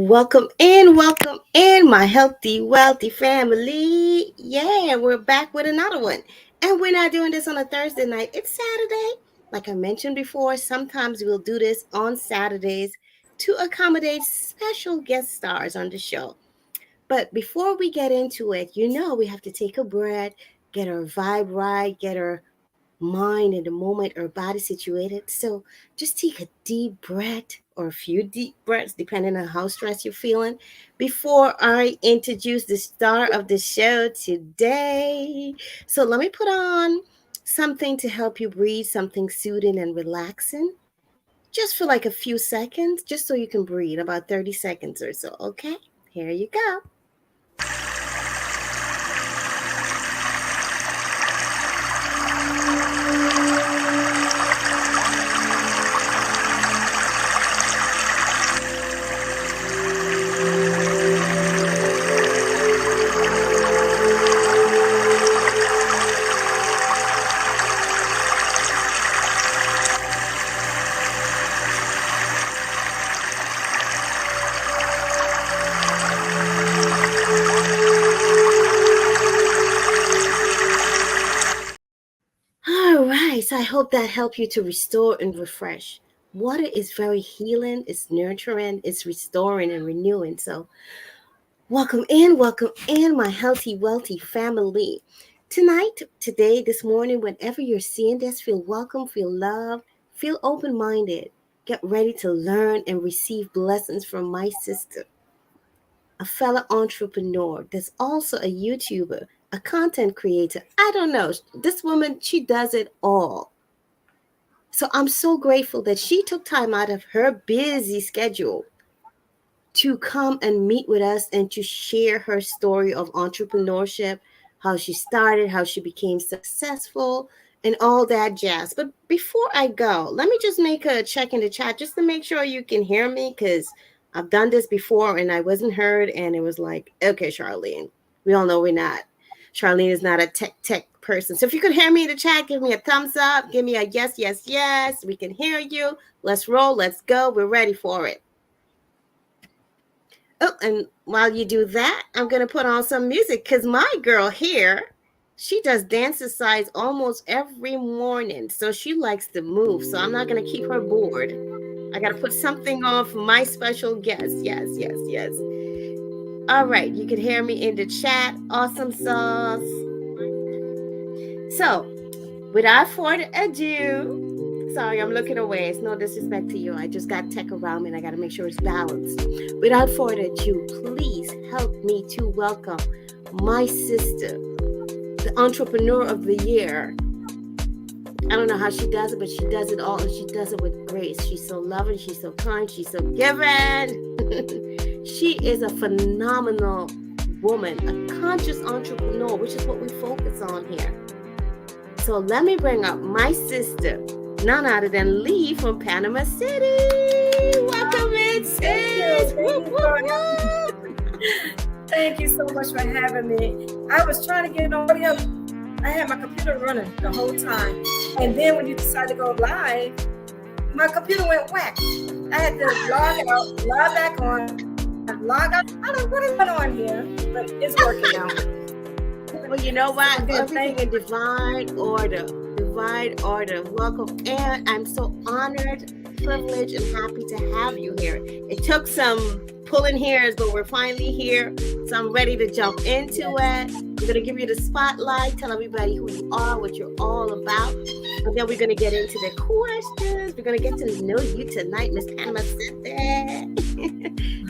welcome in, my healthy, wealthy family. Yeah, we're back with another one. And we're not doing this on a Thursday night, it's Saturday. Like I mentioned before, sometimes we'll do this on Saturdays to accommodate special guest stars on the show. But before we get into it, we have to take a breath, get our vibe right, get our mind in the moment or body situated. So just take a deep breath or a few deep breaths, depending on how stressed you're feeling, before I introduce the star of the show today. So let me put on something to help you breathe, something soothing and relaxing. Just for like a few seconds, just so you can breathe, about 30 seconds or so. Okay, here you go. All right, so I hope that helped you to restore and refresh. Water is very healing, it's nurturing, it's restoring and renewing. So, welcome in, my healthy, wealthy family. Tonight, today, this morning, whenever you're seeing this, feel welcome, feel loved, feel open minded. Get ready to learn and receive blessings from my sister, a fellow entrepreneur that's also a YouTuber, a content creator. I don't know. This woman, she does it all. So I'm so grateful that she took time out of her busy schedule to come and meet with us and to share her story of entrepreneurship, how she started, how she became successful, and all that jazz. But before I go, let me just make a check in the chat just to make sure you can hear me because I've done this before and I wasn't heard. And it was like, okay, Charlene, we all know we're not. Charlene is not a tech person. So if you could hear me in the chat, give me a thumbs up, give me a yes, yes, yes. We can hear you. Let's roll. Let's go. We're ready for it. Oh, and while you do that, I'm going to put on some music because my girl here, she does dance exercise almost every morning. So she likes to move. So I'm not going to keep her bored. I got to put something on for my special guest. Yes, yes, yes. All right. You can hear me in the chat. Awesome sauce. So without further ado, sorry, I'm looking away. It's no disrespect to you. I just got tech around me and I got to make sure it's balanced. Without further ado, please help me to welcome my sister, the entrepreneur of the year. I don't know how she does it, but she does it all and she does it with grace. She's so loving, she's so kind, she's so giving. She is a phenomenal woman, a conscious entrepreneur, which is what we focus on here. So let me bring up my sister, none other than Lee from Panama City. Welcome in, sis. Thank you so much for having me. I was trying to get nobody up. I had my computer running the whole time. And then when you decided to go live, my computer went whack. I had to log out, log back on, log out. I don't know what is going on here, but it's working now. Well, you know what? Everything in divine order. Divine order. Welcome. And I'm so honored, privileged, and happy to have you here. It took some pulling hairs, but we're finally here. So I'm ready to jump into it. I'm going to give you the spotlight, tell everybody who you are, what you're all about. And then we're going to get into the questions. We're going to get to know you tonight, Miss Panama City.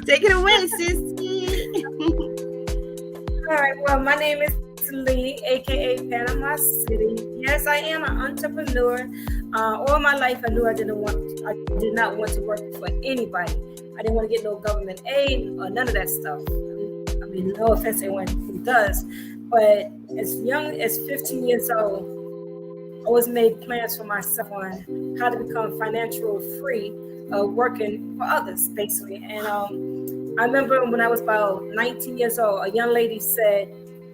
Take it away, sissy. All right. Well, my name is Lee, aka Panama City. Yes, I am an entrepreneur. All my life, I knew I did not want to work for anybody. I didn't want to get no government aid or none of that stuff. I mean, no offense to anyone who does, but as young as 15 years old, I always made plans for myself on how to become financially free, working for others, basically. And I remember when I was about 19 years old, a young lady said,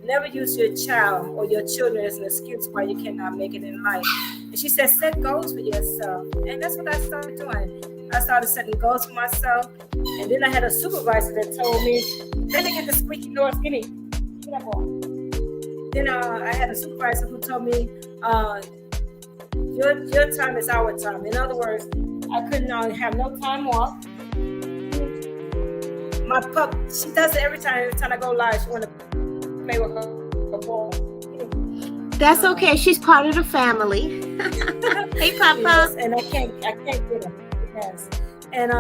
never use your child or your children as an excuse why you cannot make it in life. And she said, set goals for yourself. And that's what I started doing. I started setting goals for myself. And then I had a supervisor that told me, let me get the squeaky door skinny. Get up on. Then I had a supervisor who told me, your time is our time. In other words, I couldn't have no time off. My pup, she does it every time I go live. She want to play with her ball. That's okay. She's part of the family. Hey, Papa. Yes, and I can't get her. Yes. And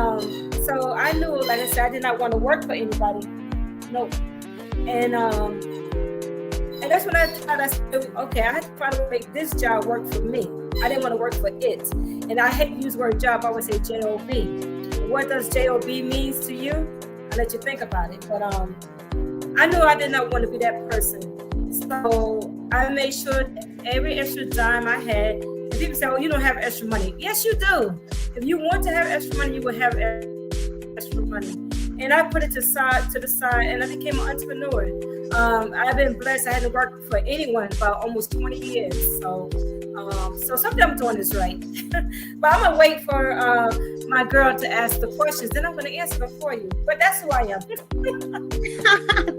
so I knew, like I said, I did not want to work for anybody. No. And that's when I said, okay, I had to find a way to make this job work for me. I didn't want to work for it. And I hate to use the word job. I would say J-O-B. What does J-O-B means to you? I'll let you think about it. But I knew I did not want to be that person. So I made sure that every extra dime I had, and people say, oh, you don't have extra money. Yes, you do. If you want to have extra money, you will have extra money. And I put it to the side, and I became an entrepreneur. I've been blessed. I hadn't worked for anyone about almost 20 years. So something I'm doing is right. But I'm going to wait for my girl to ask the questions. Then I'm going to answer them for you. But that's who I am.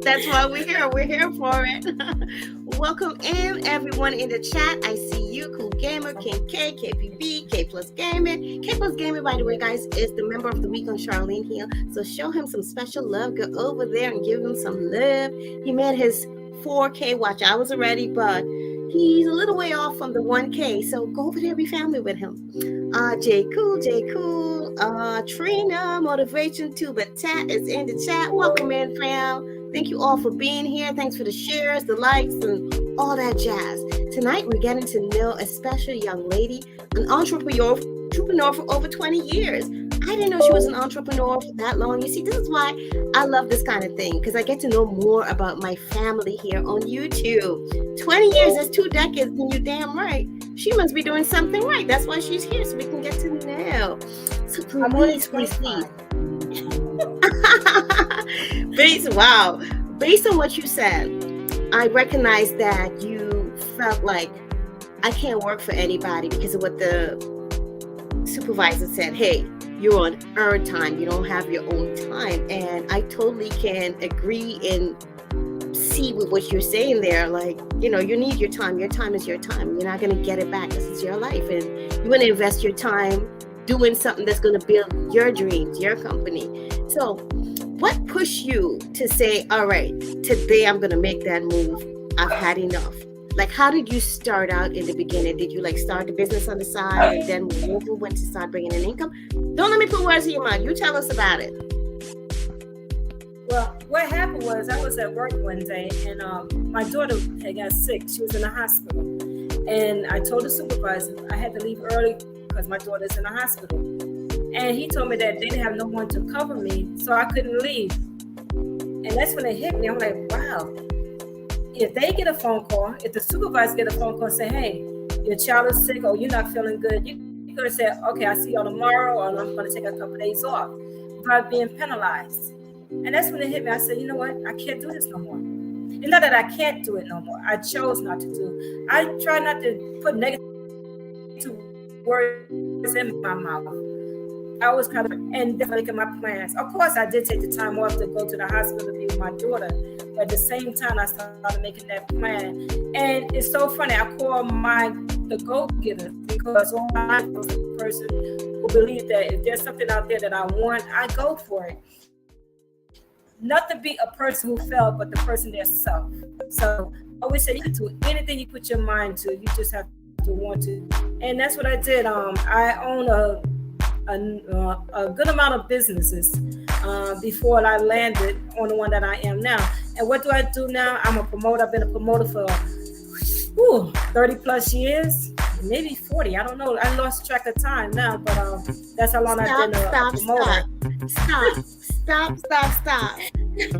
That's why we're here. We're here for it. Welcome in, everyone in the chat. I see you, Cool Gamer, King K, KPB, K Plus Gaming. K Plus Gaming, by the way, guys, is the member of the week on Charlene Hill. So show him some special love. Go over there and give him some love. He made his 4K watch hours already, but he's a little way off from the 1K. So go over there, be family with him. J Cool, Trina, Motivation Tuba Tat is in the chat. Welcome in, fam. Thank you all for being here. Thanks for the shares, the likes, and all that jazz. Tonight, we're getting to know a special young lady, an entrepreneur for over 20 years. I didn't know she was an entrepreneur for that long. You see, this is why I love this kind of thing, because I get to know more about my family here on YouTube. 20 years, that's 2 decades, and you're damn right. She must be doing something right. That's why she's here, so we can get to know. So please. Based on what you said, I recognize that you felt like I can't work for anybody because of what the supervisor said. Hey, you're on earned time. You don't have your own time. And I totally can agree and see with what you're saying there. Like, you need your time. Your time is your time. You're not going to get it back. This is your life. And you want to invest your time doing something that's going to build your dreams, your company. So what pushed you to say, all right, today I'm going to make that move. I've had enough. Like, how did you start out in the beginning? Did you start the business on the side and then move over when to start bringing in income? Don't let me put words in your mouth. You tell us about it. Well, what happened was I was at work one day and my daughter had got sick. She was in the hospital. And I told the supervisor I had to leave early because my daughter's in the hospital. And he told me that they didn't have no one to cover me, so I couldn't leave. And that's when it hit me. I'm like, wow. If they get a phone call, if the supervisor get a phone call and say, hey, your child is sick or you're not feeling good, you could have said, okay, I'll see y'all tomorrow, or I'm going to take a couple of days off without being penalized. And that's when it hit me. I said, you know what? I can't do this no more. It's not that I can't do it no more. I chose not to do. I try not to put negative words in my mouth. I was kind of and making my plans. Of course, I did take the time off to go to the hospital to be with my daughter. But at the same time, I started making that plan. And it's so funny. I call the go-getter because I was a person who believed that if there's something out there that I want, I go for it. Not to be a person who failed, but the person themselves. So I always say you can do anything you put your mind to. You just have to want to. And that's what I did. I own a good amount of businesses before I landed on the one that I am now. And what do I do now? I'm a promoter. I've been a promoter for 30 plus years, maybe 40. I don't know. I lost track of time now, but that's how long I've been a promoter. Stop.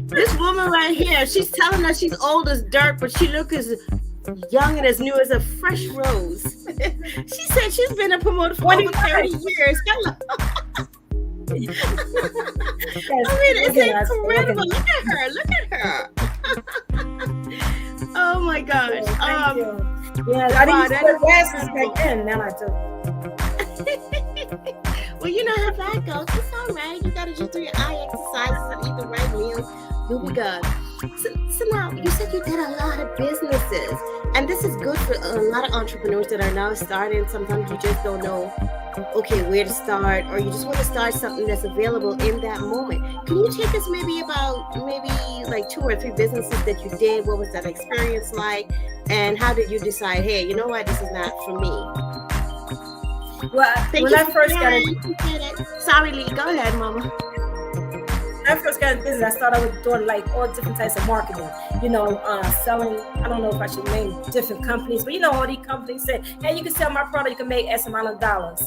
This woman right here, she's telling us she's old as dirt, but she looks as young and as new as a fresh rose. She said she's been a promoter for over 30 years. Hello. I mean, it's incredible. Look at her. Oh my gosh. Thank you. Yeah, I didn't use the glasses back then. Now I do. Well, you know how that goes. It's all right. You gotta just do your eye exercises and eat the right meals. You'll be good. So now you said you did a lot of businesses, and this is good for a lot of entrepreneurs that are now starting. Sometimes you just don't know, okay, where to start, or you just want to start something that's available in that moment. Can you take us maybe like 2 or 3 businesses that you did? What was that experience like, and how did you decide, hey, you know what, this is not for me? Well, when I first got in, sorry, Lee, go ahead, Mama. When I first got in business, I started with doing like all different types of marketing. Selling. I don't know if I should name different companies, but all these companies say, "Hey, you can sell my product. You can make X amount of dollars."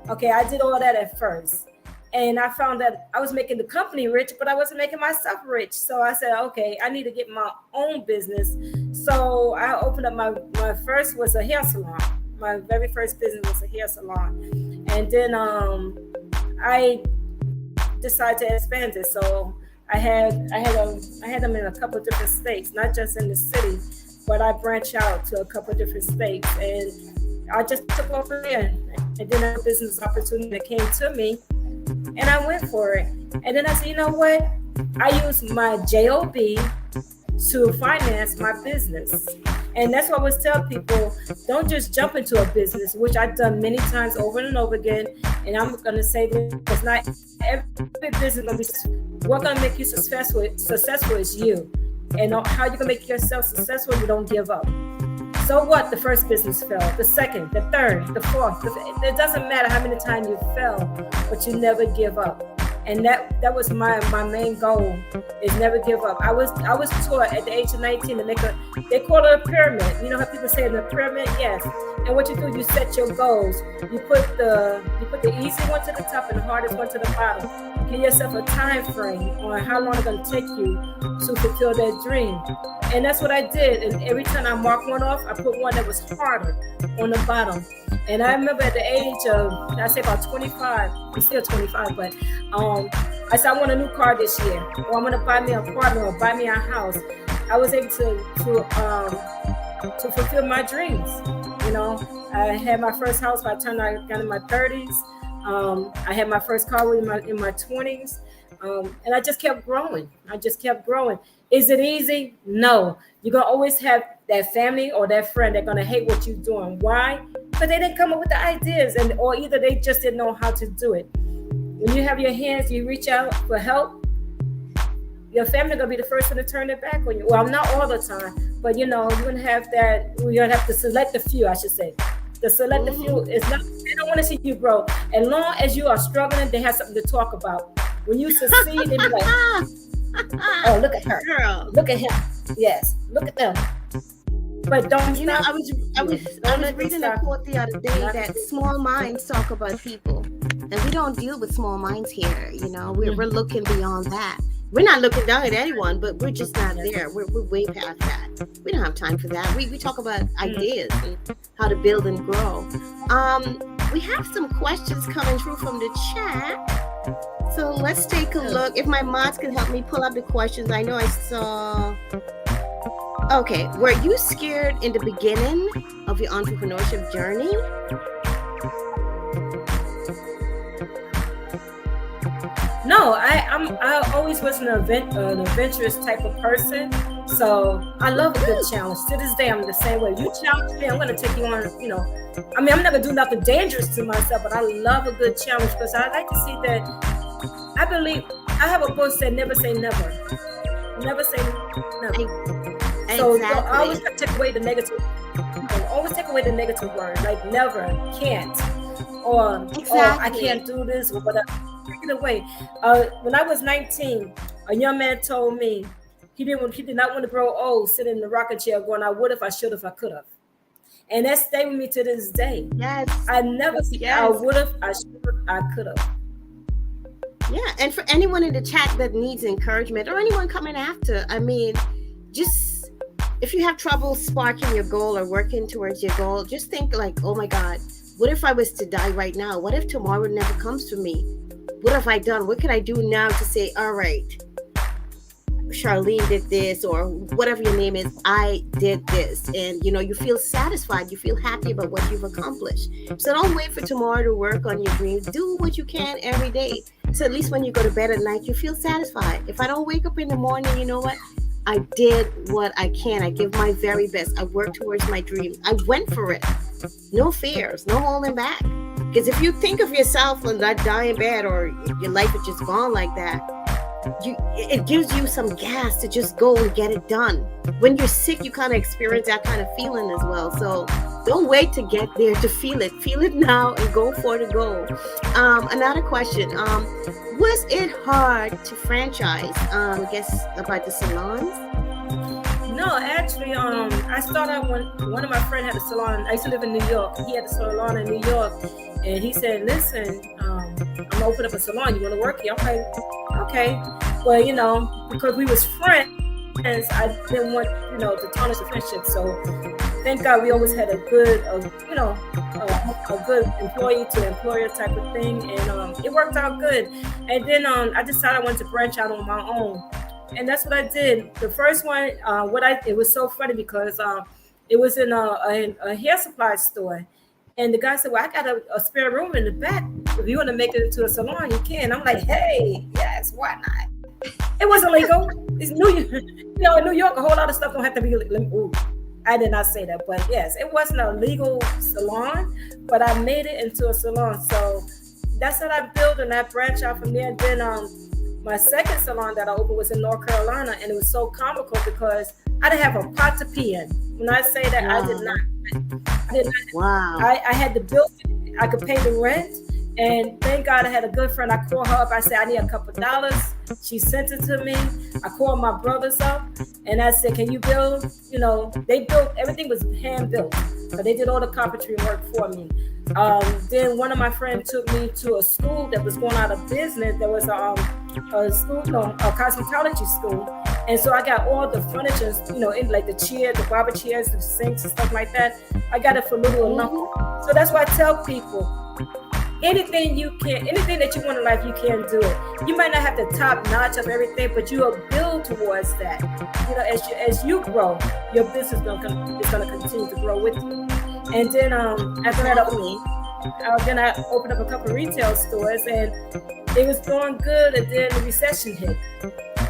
Okay, I did all that at first, and I found that I was making the company rich, but I wasn't making myself rich. So I said, "Okay, I need to get my own business." So I opened up my first was a hair salon. My very first business was a hair salon, and then I decided to expand it. So I had them in a couple of different states, not just in the city, but I branched out to a couple of different states, and I just took over there. And then a business opportunity that came to me, and I went for it. And then I said, you know what? I use my job to finance my business. And that's what I always tell people, don't just jump into a business, which I've done many times over and over again. And I'm going to say this, it's not every business going to be, what's going to make you successful is you. And how you can make yourself successful, you don't give up. So what? The first business fell, the second, the third, the fourth. It doesn't matter how many times you fell, but you never give up. And that was my main goal, is never give up. I was taught at the age of 19 to make they call it a pyramid. You know how people say in the pyramid? Yes. And what you do, you set your goals. You put the easy one to the top and the hardest one to the bottom. Give yourself a time frame on how long it's going to take you to fulfill that dream. And that's what I did. And every time I marked one off, I put one that was harder on the bottom. And I remember at the age of, I say about 25, I'm still 25, but I said, I want a new car this year, or I'm going to buy me an apartment or buy me a house. I was able to fulfill my dreams. I had my first house by the time I got in my 30s. I had my first car in my 20s. And I just kept growing. Is it easy? No. You're going to always have that family or that friend that's going to hate what you're doing. Why? Because they didn't come up with the ideas, or either they just didn't know how to do it. When you have your hands, you reach out for help, your family going to be the first one to turn their back on you. Well, not all the time, but you're going to have that. You're going to have to select a few, I should say. The select a few is not, they don't want to see you grow. As long as you are struggling, they have something to talk about. When you succeed, they be like, oh, look at her. Girl. Look at him. Yes. Look at them. But don't stop. I was reading a quote the other day that small minds talk about people. And we don't deal with small minds here. We're looking beyond that. We're not looking down at anyone, but we're just not there. We're way past that. We don't have time for that. We talk about ideas and how to build and grow. We have some questions coming through from the chat. So let's take a look. If my mods can help me pull up the questions. I know I saw. Okay, were you scared in the beginning of your entrepreneurship journey? No, I always was an adventurous type of person. So I love a good challenge. To this day, I'm the same way. You challenge me, I'm going to take you on, I'm not going to do nothing dangerous to myself, but I love a good challenge because I like to see that. I believe, I have a book said, never say never. Never say never. So exactly. Always take away the negative. Always take away the negative word, like never, can't, or exactly. I can't do this, or whatever. Take it away. When I was 19, a young man told me he did not want to grow old, sitting in the rocking chair, going, "I would if I should if I could have," and that stayed with me to this day. Yes, I never said I would have, I should have, I could have. Yeah, and for anyone in the chat that needs encouragement, or anyone coming after, just. If you have trouble sparking your goal or working towards your goal, just think like, oh my God, what if I was to die right now? What if tomorrow never comes for me? What have I done? What can I do now to say, all right, Charlene did this, or whatever your name is, I did this. And you feel satisfied, you feel happy about what you've accomplished. So don't wait for tomorrow to work on your dreams. Do what you can every day. So at least when you go to bed at night, you feel satisfied. If I don't wake up in the morning, you know what? I did what I can. I give my very best. I work towards my dreams. I went for it. No fears, no holding back. Because if you think of yourself and not die in bed, or your life is just gone like that, it gives you some gas to just go and get it done. When you're sick, you kind of experience that kind of feeling as well. So don't wait to get there to feel it. Feel it now and go for the goal. Another question. Was it hard to franchise? I guess about the salons? No, actually, I started out when one of my friends had a salon. I used to live in New York. He had a salon in New York, and he said, "Listen, I'm gonna open up a salon. You want to work here?" I'm like, "Okay." Well, because we was friends, I didn't want to tarnish the friendship. So thank God we always had a good, a good employee to employer type of thing, and it worked out good. And then I decided I wanted to branch out on my own. And that's what I did. The first one, it was so funny because it was in a hair supply store, and the guy said, "Well, I got a spare room in the back. If you want to make it into a salon, you can." I'm like, "Hey, yes, why not?" It wasn't legal. It's New York. In New York, a whole lot of stuff don't have to be. Ooh, I did not say that, but yes, it wasn't a legal salon, but I made it into a salon. So that's what I built, and I branched out from there. And then my second salon that I opened was in North Carolina, and it was so comical because I didn't have a pot to pee in. When I say that, wow. I did not. Wow. I had the bill. I could pay the rent, and thank God I had a good friend. I called her up. I said, "I need a couple dollars." She sent it to me. I called my brothers up, and I said, "Can you build?" They built, everything was hand built, so they did all the carpentry work for me. Then one of my friends took me to a school that was going out of business. There was a school, a cosmetology school. And so I got all the furniture, in like the chair, the barber chairs, the sinks and stuff like that. I got it for little or nothing. So that's why I tell people, anything that you want in life, you can do it. You might not have the top notch of everything, but you will build towards that. As you grow, your business is going to continue to grow with you. And then after that, I opened up a couple of retail stores, and it was going good. And then the recession hit.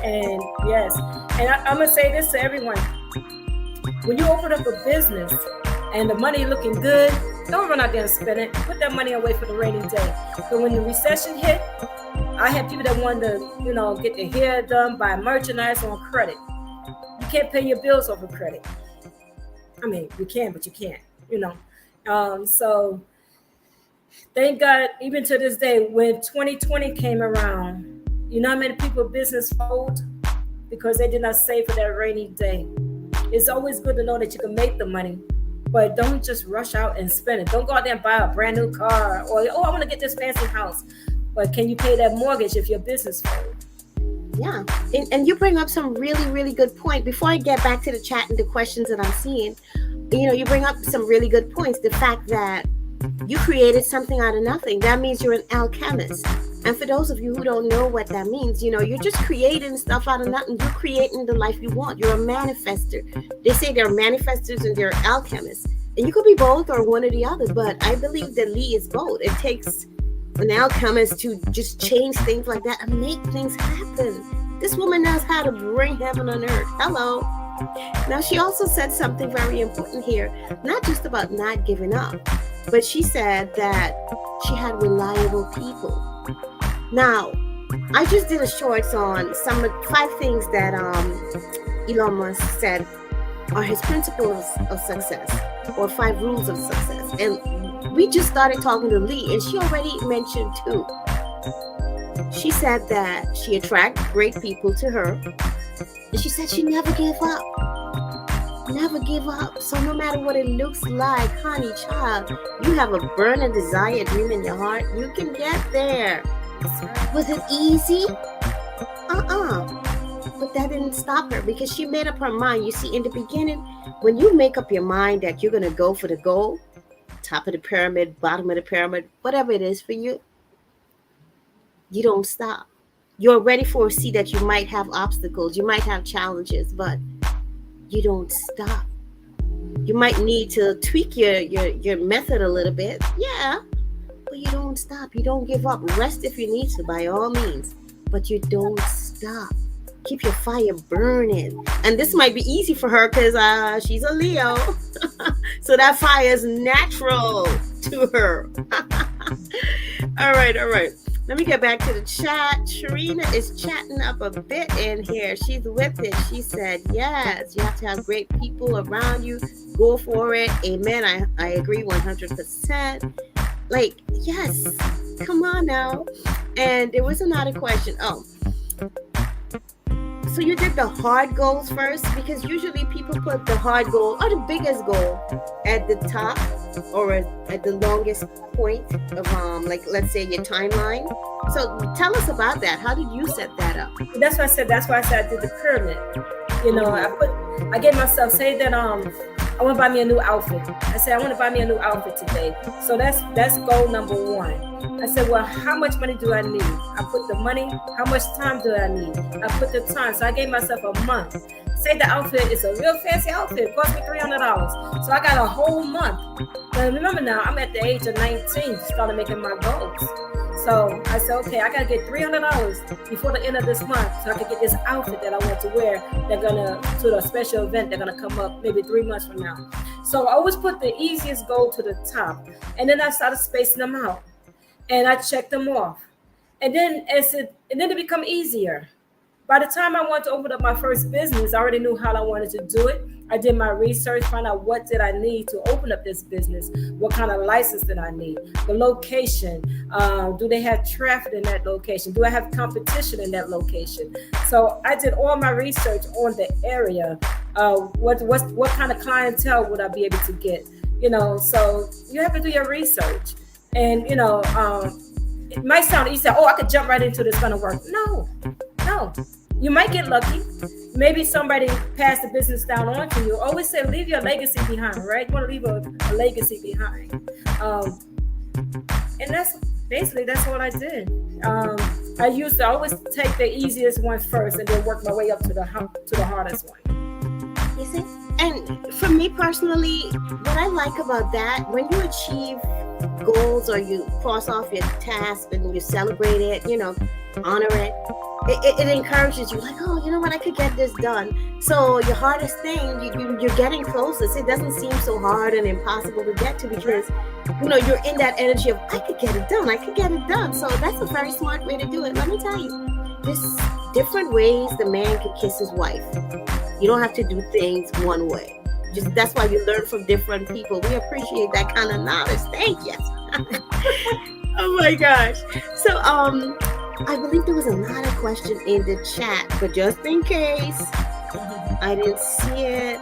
And yes, and I'm going to say this to everyone. When you open up a business and the money looking good, don't run out there and spend it. Put that money away for the rainy day. But when the recession hit, I had people that wanted to, get their hair done, buy merchandise on credit. You can't pay your bills over credit. I mean, you can, but you can't, So thank God, even to this day, when 2020 came around, you know how many people business fold because they did not save for that rainy day. It's always good to know that you can make the money, but don't just rush out and spend it. Don't go out there and buy a brand new car or, I want to get this fancy house. But can you pay that mortgage if your business folds? Yeah. And you bring up some really, really good point. Before I get back to the chat and the questions that I'm seeing, you bring up some really good points. The fact that you created something out of nothing, that means you're an alchemist. And for those of you who don't know what that means, you're just creating stuff out of nothing. You're creating the life you want. You're a manifester. They say they're manifestors and they're alchemists. And you could be both or one or the other, but I believe that Lee is both. It takes an alchemist to just change things like that and make things happen. This woman knows how to bring heaven on earth. Hello. Now, she also said something very important here, not just about not giving up, but she said that she had reliable people. Now, I just did a shorts on 5 things that Elon Musk said are his principles of success, or 5 rules of success. And we just started talking to Lee, and she already mentioned 2. She said that she attracts great people to her, and she said she never gave up. Never give up. So no matter what it looks like, honey, child, you have a burning desire, dream in your heart, you can get there. Was it easy? But that didn't stop her because she made up her mind. You see, in the beginning, when you make up your mind that you're going to go for the goal, top of the pyramid, bottom of the pyramid, whatever it is for you, you don't stop. You're ready for a see that you might have obstacles, you might have challenges, but you don't stop. You might need to tweak your method a little bit. Yeah, but you don't stop. You don't give up. Rest if you need to, by all means, but you don't stop. Keep your fire burning. And this might be easy for her because she's a Leo. So that fire is natural to her. All right, all right. Let me get back to the chat. Sharina is chatting up a bit in here. She's with it. She said, yes, you have to have great people around you. Go for it. Amen. I agree 100%. Like, yes, come on now. And there was another question. Oh, so you did the hard goals first? Because usually people put the hard goal or the biggest goal at the top or at the longest point of like, let's say your timeline. So tell us about that. How did you set that up? That's why I said I did the pyramid. You know, I gave myself, say that I want to buy me a new outfit. I said I want to buy me a new outfit today. So that's goal number one. I said, well, how much money do I need? I put the money. How much time do I need? I put the time. So I gave myself a month. Say the outfit is a real fancy outfit. It cost me $300. So I got a whole month. But remember now, I'm at the age of 19, started making my goals. So I said, okay, I got to get $300 before the end of this month so I can get this outfit that I want to wear. They're going to a special event. They're going to come up maybe 3 months from now. So I always put the easiest goal to the top. And then I started spacing them out. And I checked them off. And then it become easier. By the time I wanted to open up my first business, I already knew how I wanted to do it. I did my research, found out what did I need to open up this business, what kind of license did I need, the location, do they have traffic in that location, do I have competition in that location? So I did all my research on the area, what kind of clientele would I be able to get, you know, so you have to do your research. And, you know, it might sound easy, oh, I could jump right into this, gonna work. No. You might get lucky. Maybe somebody passed the business down on to you. Always say, leave your legacy behind, right? You want to leave a legacy behind. And that's what I did. I used to always take the easiest one first and then work my way up to the hardest one. You see? And for me personally, what I like about that, when you achieve goals or you cross off your task and you celebrate it, you know, honor it, it encourages you, like, oh, you know what, I could get this done. So your hardest thing, you're getting closer. So it doesn't seem so hard and impossible to get to because, you know, you're in that energy of, I could get it done. So that's a very smart way to do it. Let me tell you, there's different ways the man can kiss his wife. You don't have to do things one way. Just that's why you learn from different people. We appreciate that kind of knowledge. Thank you. Oh my gosh. So I believe there was another question in the chat, but just in case I didn't see it.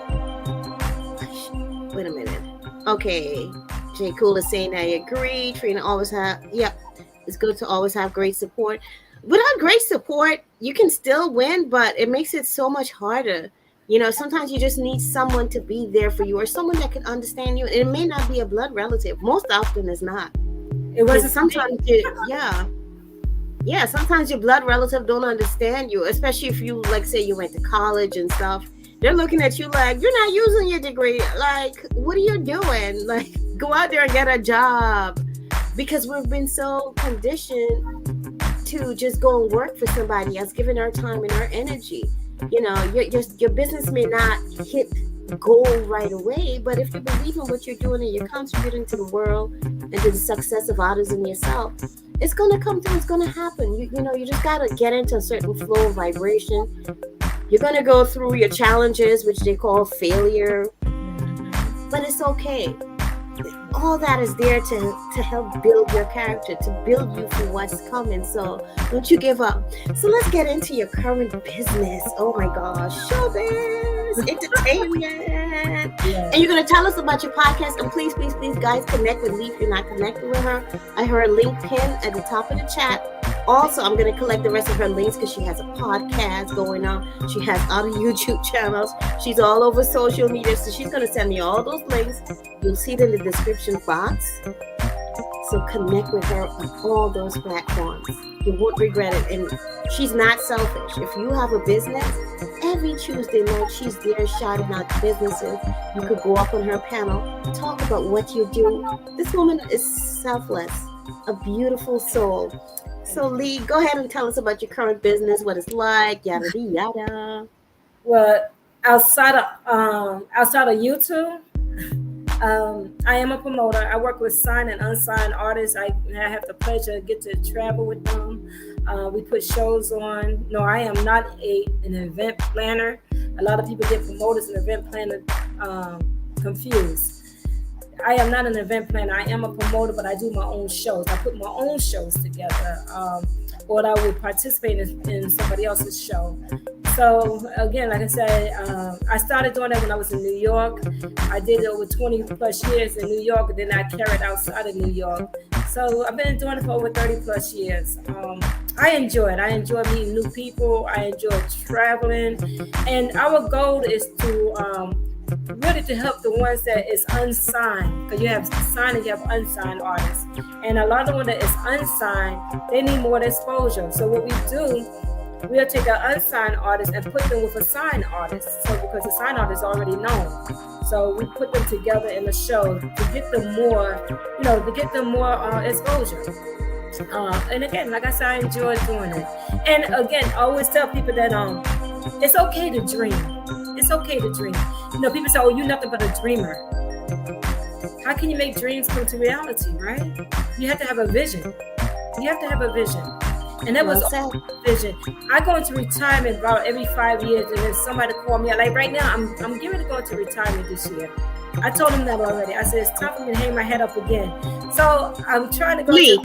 Wait a minute. Okay. J. Cool is saying I agree. Trina always it's good to always have great support. Without great support, you can still win, but it makes it so much harder. You know, sometimes you just need someone to be there for you or someone that can understand you. And it may not be a blood relative. Most often it's not. It wasn't sometimes sometimes your blood relative don't understand you, especially if you, like, say you went to college and stuff. They're looking at you like, you're not using your degree. Like, what are you doing? Like, go out there and get a job. Because we've been so conditioned to just go and work for somebody else, giving our time and our energy. You know, your business may not hit goal right away, but if you believe in what you're doing and you're contributing to the world and to the success of others and yourself, it's going to come through. It's going to happen. You know, you just got to get into a certain flow of vibration. You're going to go through your challenges, which they call failure, but it's okay. All that is there to help build your character, to build you for what's coming. So don't you give up. So let's get into your current business. Oh my gosh, showbiz, entertainment. Yeah. And you're going to tell us about your podcast. And please, guys, connect with Lee if you're not connected with her. I heard a link pin at the top of the chat. Also, I'm going to collect the rest of her links because she has a podcast going on. She has other YouTube channels. She's all over social media. So she's going to send me all those links. You'll see it in the description box. So connect with her on all those platforms. You won't regret it. And She's not selfish. If you have a business, every Tuesday night she's there shouting out businesses. You could go up on her panel, talk about what you do. This woman is selfless, a beautiful soul. So Lee, go ahead and tell us about your current business, what it's like, yada yada. Well, outside of YouTube, I am a promoter. I work with signed and unsigned artists. I have the pleasure to get to travel with them. We put shows on. No, I am not an event planner. A lot of people get promoters and event planner confused. I am not an event planner. I am a promoter, but I do my own shows. I put my own shows together, or I would participate in somebody else's show. So again, like I said, I started doing that when I was in New York. I did it over 20 plus years in New York, and then I carried outside of New York. So I've been doing it for over 30 plus years. I enjoy it. I enjoy meeting new people. I enjoy traveling. And our goal is to really to help the ones that is unsigned, because you have signed and you have unsigned artists. And a lot of the one that is unsigned, they need more exposure. So what we do, we'll take an unsigned artist and put them with a signed artist. So because the signed artist is already known. So we put them together in a show to get them more, exposure. And again, like I said, I enjoy doing it. And again, I always tell people that it's okay to dream. It's okay to dream. People say, "Oh, you're nothing but a dreamer." How can you make dreams come to reality, right? You have to have a vision. You have to have a vision. And that was a vision. I go into retirement about every 5 years, and then somebody call me. Like right now, I'm getting ready to go into retirement this year. I told them that already. I said it's time for me to hang my head up again. So I'm trying to go. Lee,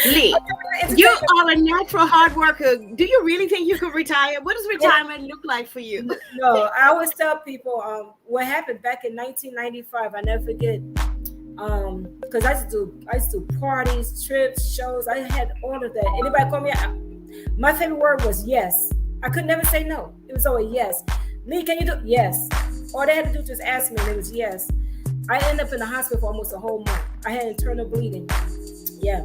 Lee, you are a natural hard worker. Do you really think you could retire? What does retirement look like for you? No, I always tell people what happened back in 1995. I never forget. Because I used to do parties, trips, shows. I had all of that. Anybody call me? My favorite word was yes. I could never say no. It was always yes. Lee, can you do? Yes. All they had to do was just ask me, and it was yes. I ended up in the hospital for almost a whole month. I had internal bleeding. Yeah,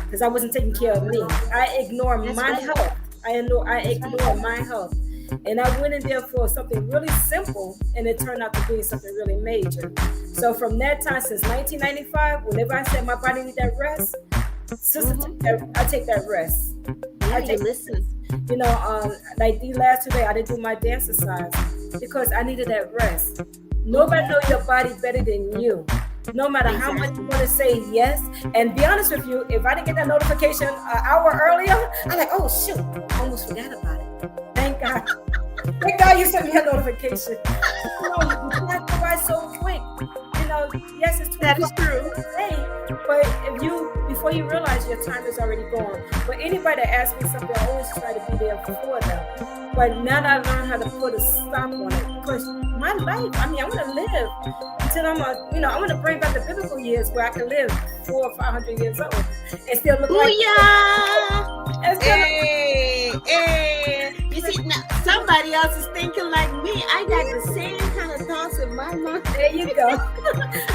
because I wasn't taking care of me. I ignored my health. I ignored my health. And I went in there for something really simple, and it turned out to be something really major. So from that time, since 1995, whenever I said my body needs that rest, sister, I take that rest. I take listen. Like these last 2 days, I didn't do my dance exercise because I needed that rest. Nobody knows your body better than you. No matter how much you want to say yes. And be honest with you, if I didn't get that notification an hour earlier, I'm like, oh shoot, I almost forgot about it. Thank God. Thank God you sent me a notification. You go by so quick. Yes, it's 20 minutes a day, but before you realize your time is already gone. But anybody that asks me something, I always try to be there for them. But now that I learned how to put a stop on it, because my life, I want to live until I want to bring back the biblical years where I can live 400 or 500 years old and still look like. Hey. You see, now somebody else is thinking like me. I got the same kind of thoughts in my mind. There you go.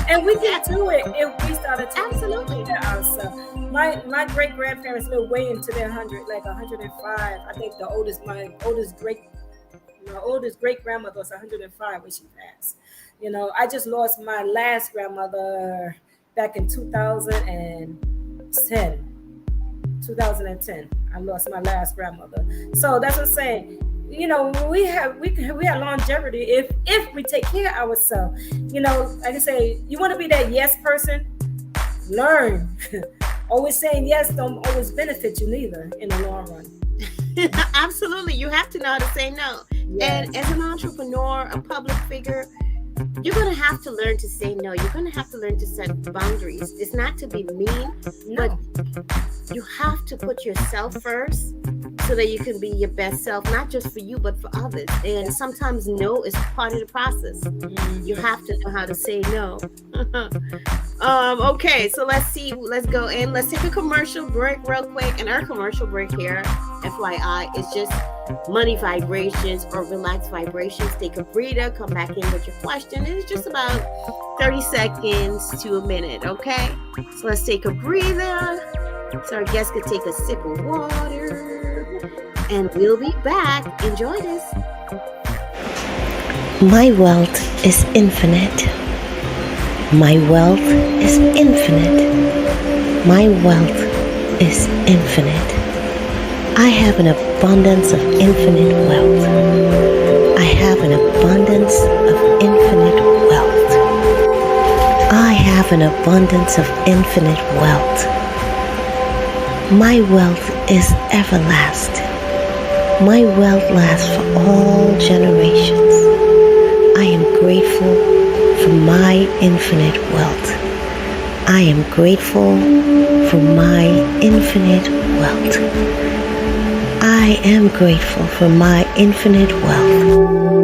And we can do it if we started to absolutely ourselves. My great grandparents lived way into their 100, like 105. I think my oldest great grandmother was 105 when she passed. I just lost my last grandmother back in 2010. 2010. I lost my last grandmother. So that's what I'm saying. We have longevity if we take care of ourselves. Like I say, you want to be that yes person, learn. Always saying yes don't always benefit you neither in the long run. Absolutely. You have to know how to say no. Yes. And as an entrepreneur, a public figure, you're going to have to learn to say no. You're going to have to learn to set boundaries. It's not to be mean, but you have to put yourself first so that you can be your best self, not just for you, but for others. And sometimes no is part of the process. You have to know how to say no. Okay, so let's go and let's take a commercial break real quick. And our commercial break here, FYI, is just money vibrations or relaxed vibrations. Take a breather, come back in with your question. It's just about 30 seconds to a minute, okay? So let's take a breather So our guest could take a sip of water. And we'll be back. Enjoy this. My wealth is infinite. My wealth is infinite. My wealth is infinite. I have an abundance of infinite wealth. I have an abundance of infinite wealth. I have an abundance of infinite wealth. My wealth is everlasting. My wealth lasts for all generations. I am grateful for my infinite wealth. I am grateful for my infinite wealth. I am grateful for my infinite wealth.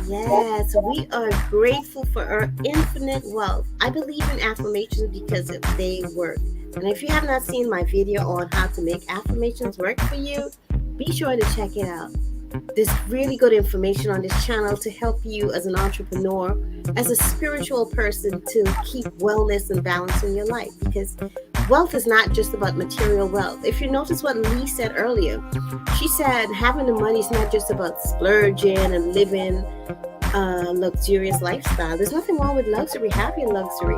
Yes, we are grateful for our infinite wealth. I believe in affirmations because they work. And if you have not seen my video on how to make affirmations work for you, be sure to check it out. There's really good information on this channel to help you as an entrepreneur, as a spiritual person, to keep wellness and balance in your life. Because wealth is not just about material wealth. If you notice what Lee said earlier, she said having the money is not just about splurging and living a luxurious lifestyle. There's nothing wrong with luxury. Have your luxury,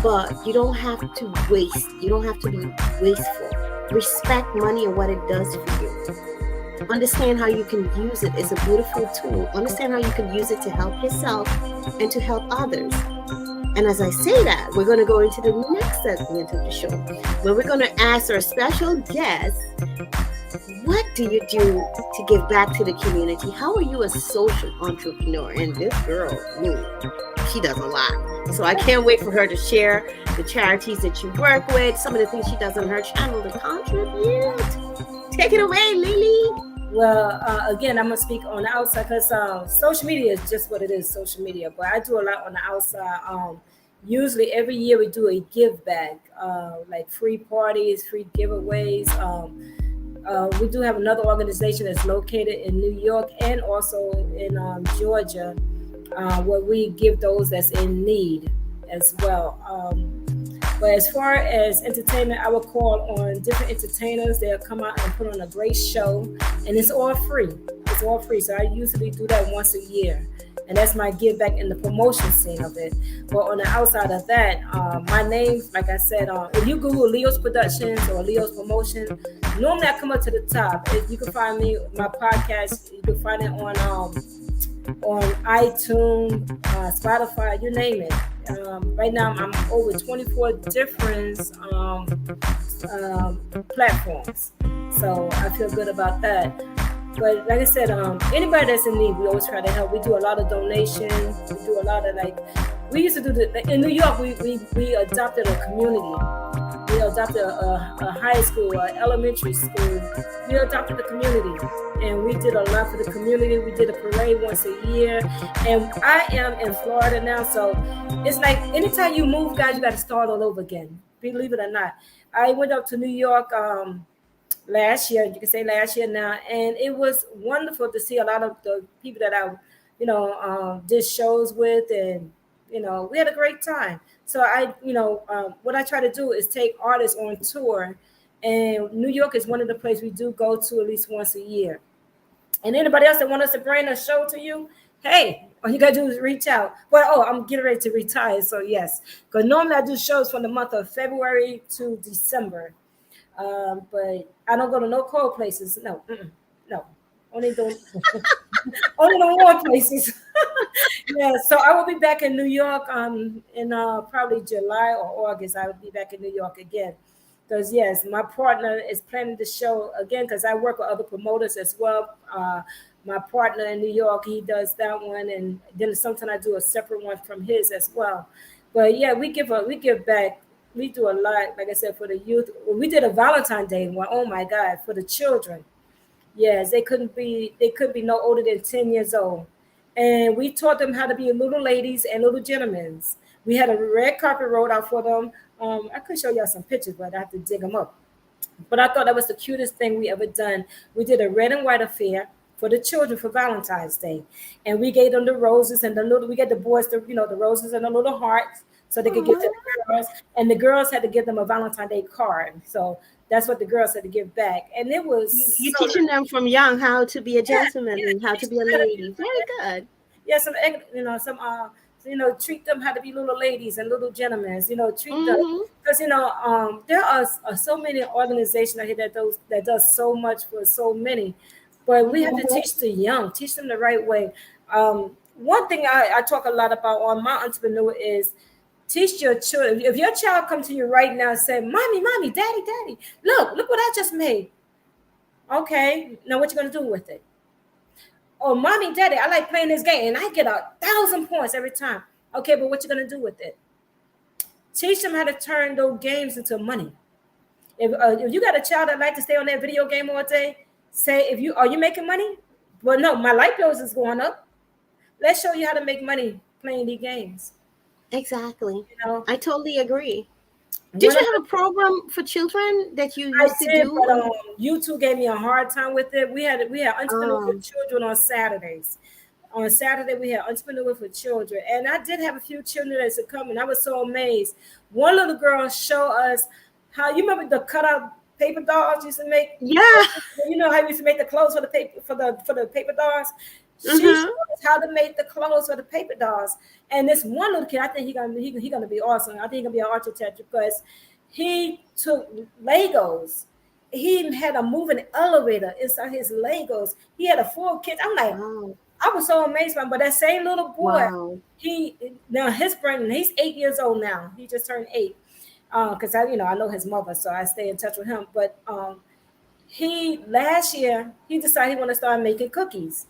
but you don't have to waste. You don't have to be wasteful. Respect money and what it does for you. Understand how you can use it. It's a beautiful tool. Understand how you can use it to help yourself and to help others. And as I say that, we're going to go into the next segment of the show, where we're going to ask our special guest, what do you do to give back to the community? How are you a social entrepreneur? And this girl, she does a lot. So I can't wait for her to share the charities that you work with, some of the things she does on her channel to contribute. Take it away, Lily. Well, again, I'm going to speak on the outside because social media is just what it is, social media. But I do a lot on the outside. Usually every year we do a give back, like free parties, free giveaways. We do have another organization that's located in New York and also in Georgia, where we give those that's in need as well. But as far as entertainment, I will call on different entertainers. They'll come out and put on a great show, and it's all free. It's all free. So I usually do that once a year. And that's my give back in the promotion scene of it. But on the outside of that, my name, like I said, if you Google Leo's Productions or Leo's Promotion, normally I come up to the top. If you can find me, my podcast, you can find it on iTunes, Spotify, you name it. Right now I'm over 24 different platforms. So I feel good about that. But like I said, anybody that's in need, we always try to help. We do a lot of donations. We do a lot of we used to do in New York, we adopted a community. We adopted a high school, an elementary school. We adopted the community. And we did a lot for the community. We did a parade once a year. And I am in Florida now. So it's like anytime you move, guys, you got to start all over again. Believe it or not. I went up to New York last year. You can say last year now. And it was wonderful to see a lot of the people that I, did shows with. And, we had a great time. So what I try to do is take artists on tour. And New York is one of the places we do go to at least once a year. And anybody else that want us to bring a show to you, hey, all you got to do is reach out. Well, I'm getting ready to retire, so yes. Because normally I do shows from the month of February to December. But I don't go to no cold places. No. Only the warm places. Yeah, so I will be back in New York in probably July or August. I will be back in New York again. Because, yes, my partner is planning the show again because I work with other promoters as well. My partner in New York, he does that one. And then sometimes I do a separate one from his as well. But, yeah, we give back. We do a lot, like I said, for the youth. We did a Valentine's Day one. Oh, my God, for the children. Yes, they couldn't be no older than 10 years old. And we taught them how to be little ladies and little gentlemen. We had a red carpet rolled out for them. I could show y'all some pictures, but I have to dig them up. But I thought that was the cutest thing we ever done. We did a red and white affair for the children for Valentine's Day, and we gave them the roses and the little. We gave the boys the the roses and the little hearts so they could give to Aw. the girls, and the girls had to give them a Valentine's Day card. So that's what the girls had to give back, and it was You're so teaching them from young how to be a yeah, gentleman yeah, and how to teach be a them how to be lady. Very good. yeah, some some treat them how to be little ladies and little gentlemen. Treat them Mm-hmm. because there are so many organizations out here that does so much for so many, but we have to teach the young, teach them the right way. One thing I talk a lot about on my entrepreneur is teach your children. If your child come to you right now and say, "Mommy, mommy, daddy, daddy, look what I just made." Okay, now what you gonna do with it? Oh, mommy, daddy, I like playing this game and I get 1,000 points every time. Okay, but what you gonna do with it? Teach them how to turn those games into money. If you got a child that like to stay on that video game all day, say if you are you making money? Well, no, my light bills is going up. Let's show you how to make money playing these games. Exactly. You know, I totally agree. Did one of you have a program for children that you I used to did, do? but YouTube gave me a hard time with it. We had entrepreneur for Um, children on Saturdays. On Saturday, we had entrepreneur for children, and I did have a few children that used to come, and I was so amazed. One little girl showed us how you remember the cutout paper dolls used to make. yeah. You know how we used to make the clothes for the paper for the paper dolls. She Uh-huh. showed us how to make the clothes for the paper dolls. And this one little kid, I think he gonna be awesome. I think he gonna be an architect because he took Legos. He had a moving elevator inside his Legos. He had a full kit. I'm like, Wow. I was so amazed by him. But that same little boy, Wow. he now his brain, he's 8 years old now. He just turned 8. Because I know his mother, so I stay in touch with him. But he last year he decided he want to start making cookies.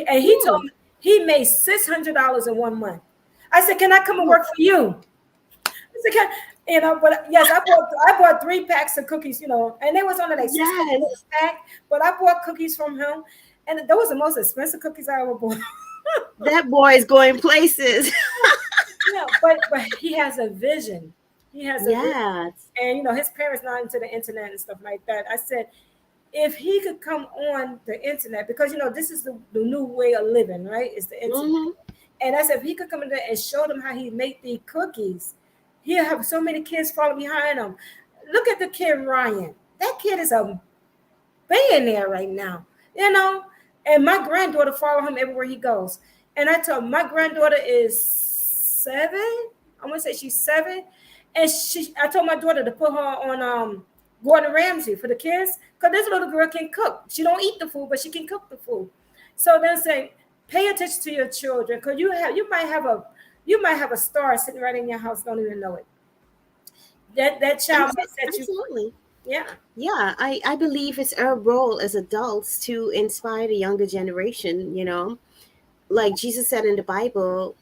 And he told Hmm. me he made $600 in 1 month. I said, "Can I come and Oh, work for you?" I said, but yes, I bought 3 packs of cookies, and they was only like 600 yes. a pack. But I bought cookies from him, and those was the most expensive cookies I ever bought. That boy is going places. Yeah, but he has a vision. He has a vision, Yes. and his parents not into the internet and stuff like that. I said, if he could come on the internet, because this is the new way of living, right? It's the internet. Mm-hmm. And I said, if he could come in there and show them how he make the cookies, he'll have so many kids following behind him. Look at the kid Ryan. That kid is a billionaire right now, And my granddaughter follow him everywhere he goes. And I told him, my granddaughter is 7. I want to say she's 7, and I told my daughter to put her on Gordon Ramsay for the kids because this little girl can cook. She don't eat the food, but she can cook the food. So then say, pay attention to your children because you might have a star sitting right in your house, don't even know it. That child might set you free. Absolutely. Yeah. Yeah, I believe it's our role as adults to inspire the younger generation, Like Jesus said in the Bible,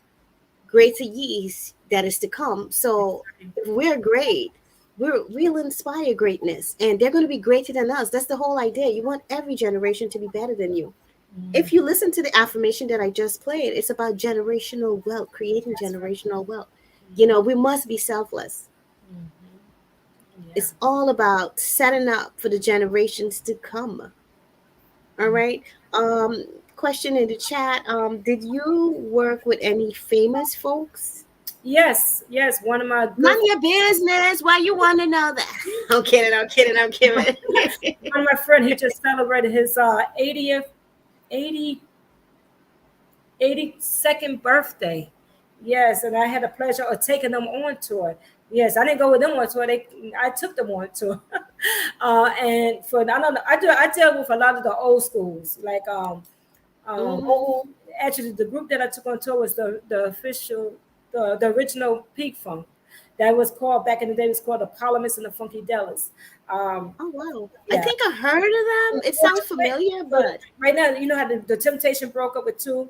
greater yeast that is to come. So if we're great, we'll inspire greatness and they're going to be greater than us. That's the whole idea. You want every generation to be better than you. If you listen to the affirmation that I just played, it's about generational wealth, creating That's right. generational wealth. We must be selfless. Yeah. It's all about setting up for the generations to come. All right. Question in the chat. Did you work with any famous folks? Yes, yes. One of my None good of your business. Why you want to know that? I'm kidding. I'm kidding. I'm kidding. one of my friend, he just celebrated his 80th 80 82nd birthday. Yes, and I had the pleasure of taking them on tour. Yes, I didn't go with them on tour. I took them on tour. And for I don't know, I deal with a lot of the old schools. Like Mhm. actually the group that I took on tour was the official the original Peak Funk. That was called back in the day. It was called the Parliaments and the Funky Dellas. Um, Oh wow. I yeah. think I heard of them. It sounds familiar, So but right now, you know how the Temptation broke up with two.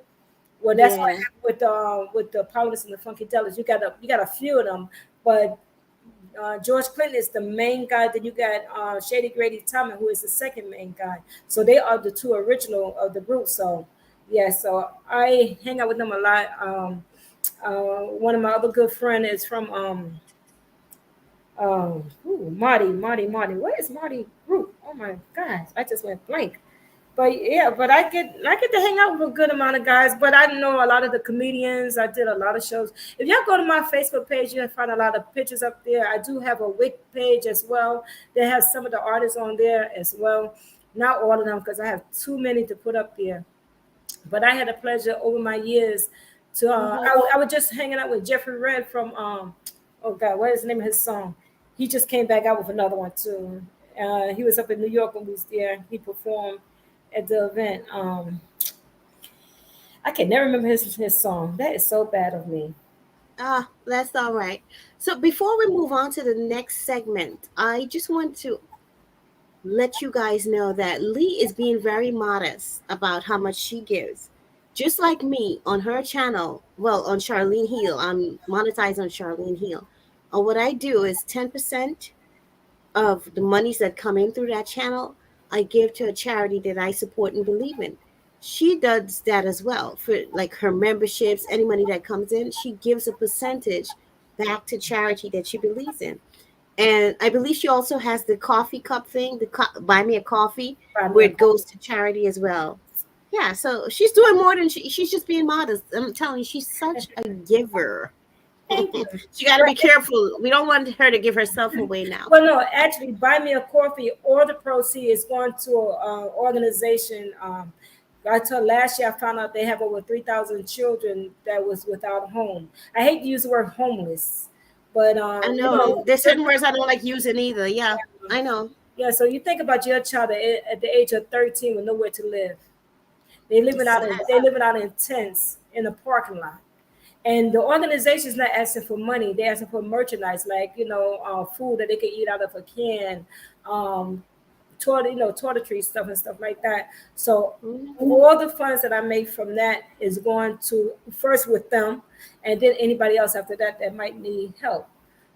Well, that's what yeah. happened with the Parliaments and the Funky Dellas. You got a few of them, but George Clinton is the main guy. Then you got Shady Grady Thomas, who is the second main guy. So they are the two original of the group. So yeah, so I hang out with them a lot. One of my other good friend is from Marty. Where is Marty Group? Oh my gosh, I just went blank. But yeah, but I get to hang out with a good amount of guys. But I know a lot of the comedians. I did a lot of shows. If y'all go to my Facebook page, you'll find a lot of pictures up there. I do have a Wix page as well. That has some of the artists on there as well. Not all of them because I have too many to put up there. But I had a pleasure over my years to. Mm-hmm. I was just hanging out with Jeffrey Red from. Oh God, what is the name of his song? He just came back out with another one too. He was up in New York when we was there. He performed at the event. I can never remember his song. That is so bad of me. Ah, that's all right. So before we move on to the next segment, I just want to let you guys know that Lee is being very modest about how much she gives. Just like me on her channel, well, on Charlene Heal, I'm monetized on Charlene Heal. What I do is 10% of the monies that come in through that channel, I give to a charity that I support and believe in. She does that as well for like her memberships, any money that comes in, she gives a percentage back to charity that she believes in. And I believe she also has the coffee cup thing, the buy me a coffee, Buy me where a it goes to charity as well. Yeah, so she's doing more than she's just being modest. I'm telling you, she's such a giver. Thank you. She got to But be careful. We don't want her to give herself away now. well, no, actually, buy me a coffee. All the proceeds is going to an organization. I told last year I found out they have over 3,000 children that was without a home. I hate to use the word homeless, but I know there's certain words I don't like using either. Yeah, I know. yeah. So you think about your child at the age of 13 with nowhere to live. It's sad. They living out in tents in a parking lot. And the organization is not asking for money; they're asking for merchandise, like food that they can eat out of a can, um, toiletry stuff and stuff like that. So Mhm. all the funds that I make from that is going to first with them, and then anybody else after that that might need help.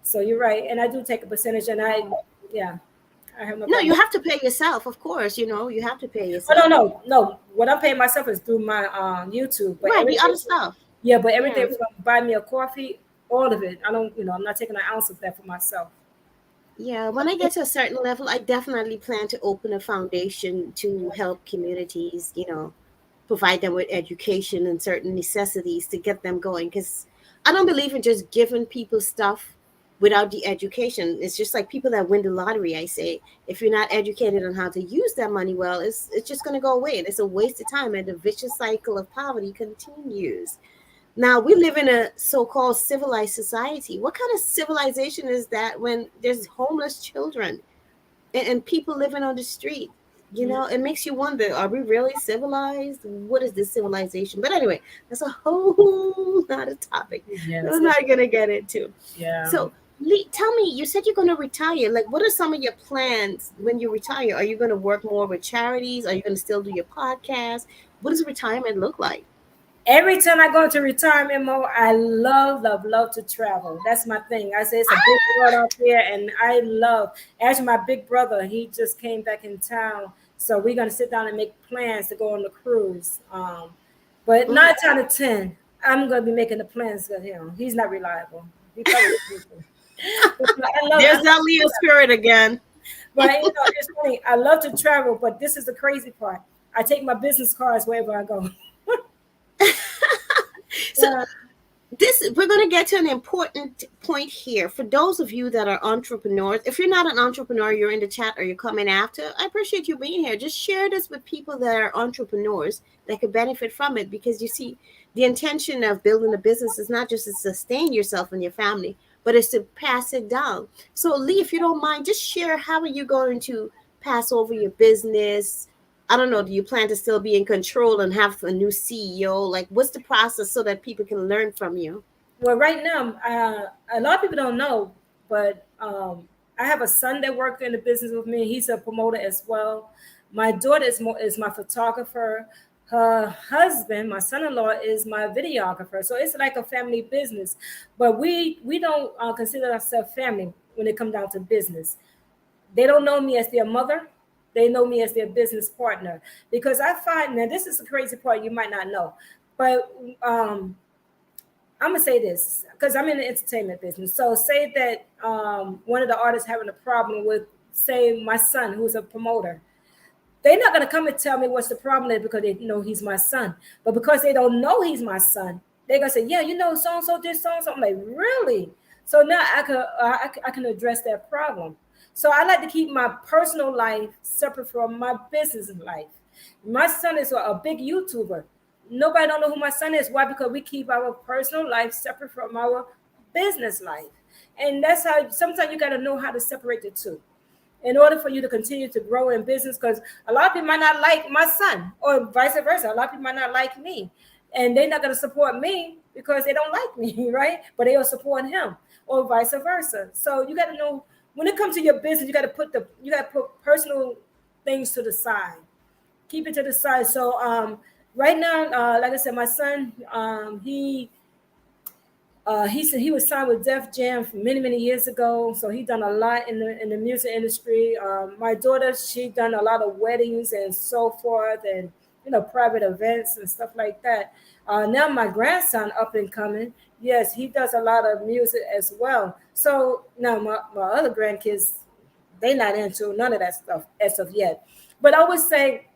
So you're right, and I do take a percentage, and yeah, I have no No, problem. you have to pay yourself, of course. You have to pay Oh no, yourself. no. What I'm paying myself is through my YouTube, but Right, the everything, other stuff. yeah, but Yeah. everything from buy me a coffee, all of it. I don't, I'm not taking an ounce of that for myself. Yeah, when I get to a certain level, I definitely plan to open a foundation to help communities, provide them with education and certain necessities to get them going. Because I don't believe in just giving people stuff without the education. It's just like people that win the lottery. I say, if you're not educated on how to use that money well, it's just going to go away. And it's a waste of time. And the vicious cycle of poverty continues. Now we live in a so-called civilized society. What kind of civilization is that when there's homeless children and people living on the street? It makes you wonder, are we really civilized? What is this civilization? But anyway, that's a whole lot of topic that Yes, I'm not gonna get into. yeah. So Lee, tell me, you said you're gonna retire. Like, what are some of your plans when you retire? Are you gonna work more with charities? Are you gonna still do your podcast? What does retirement look like? Every time I go into retirement mode, I love to travel. That's my thing. I say it's a big world out there, and I love. Actually, my big brother, he just came back in town, so we're gonna sit down and make plans to go on the cruise. But Mhm. 9 out of 10, I'm gonna be making the plans with him. He's not reliable. He probably is. But There's that Leo spirit again. but it's funny. I love to travel, but this is the crazy part. I take my business cards wherever I go. So Yeah. this we're going to get to an important point here for those of you that are entrepreneurs. If you're not an entrepreneur, you're in the chat or you're coming after, I appreciate you being here. Just share this with people that are entrepreneurs that could benefit from it, because you see, the intention of building a business is not just to sustain yourself and your family, but it's to pass it down. So Lee, if you don't mind, just share, how are you going to pass over your business? I don't know. Do you plan to still be in control and have a new CEO? Like, what's the process so that people can learn from you? Well, right now, a lot of people don't know, but I have a son that worked in the business with me. He's a promoter as well. My daughter is my photographer. Her husband, my son-in-law, is my videographer. So it's like a family business, but we don't consider ourselves family when it comes down to business. They don't know me as their mother. They know me as their business partner, because I find, now this is the crazy part you might not know, but I'm gonna say this because I'm in the entertainment business. So say that one of the artists having a problem with, say, my son, who's a promoter. They're not gonna come and tell me what's the problem is because they know he's my son. But because they don't know he's my son, they're gonna say, yeah, so and so did so and so. I'm like, really? So now I can address that problem. So I like to keep my personal life separate from my business life. My son is a big YouTuber. Nobody don't know who my son is. Why? Because we keep our personal life separate from our business life. And that's how sometimes you got to know how to separate the two in order for you to continue to grow in business. Because a lot of people might not like my son, or vice versa. A lot of people might not like me, and they're not going to support me because they don't like me, right? But they'll support him, or vice versa. So you got to know when it comes to your business, you got to put personal things to the side, keep it to the side. So right now, like I said, my son, he said he was signed with Def Jam many years ago. So he done a lot in the music industry. My daughter, she done a lot of weddings and so forth, and private events and stuff like that. Now my grandson, up and coming, yes, he does a lot of music as well. So now my other grandkids, they not into none of that stuff as of yet. But I would say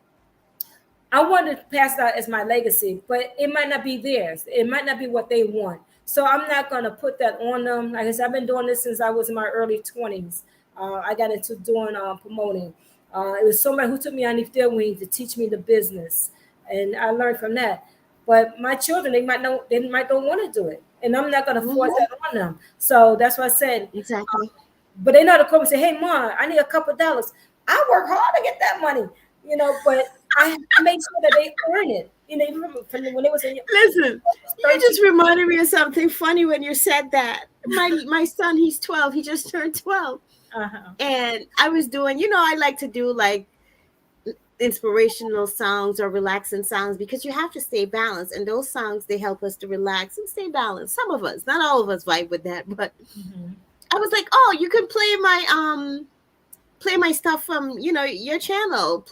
I want to pass that as my legacy, but it might not be theirs. It might not be what they want. So I'm not going to put that on them. Like I said, I've been doing this since I was in my early 20s. I got into doing promoting. It was somebody who took me underneath their wing to teach me the business, and I learned from that. But my children, they might don't want to do it, and I'm not going to force that on them. So that's what I said. Exactly. But they know to come and say, "Hey, Mom, I need a couple of dollars." I work hard to get that money, but I make sure that they earn it. Even from when it was in Listen, you just reminded me of something funny when you said that. My son, he's 12. He just turned 12. And I was doing, I like to do like inspirational songs or relaxing songs because you have to stay balanced. And those songs, they help us to relax and stay balanced. Some of us, not all of us vibe with that, but I was like, oh, you can play my stuff from your channel.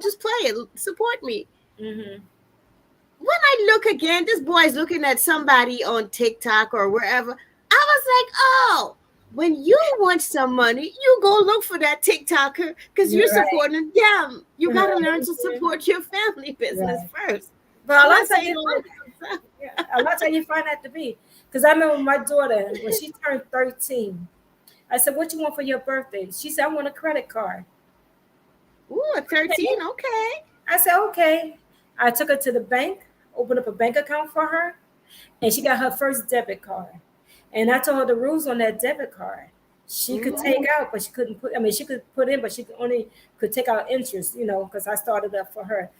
Just play it, support me. When I look again, this boy's looking at somebody on TikTok or wherever. I was like, oh, when you want some money, you go look for that TikToker because you're supporting them. You got to learn to support your family business first. But a lot of times you find that to be. Because I remember my daughter, when she turned 13, I said, what you want for your birthday? She said, I want a credit card. Ooh, at 13, okay. I said, okay. I took her to the bank, opened up a bank account for her, and she got her first debit card. And I told her the rules on that debit card. She could take out, but she couldn't put. I mean, she could put in, but she could take out interest. Because I started up for her.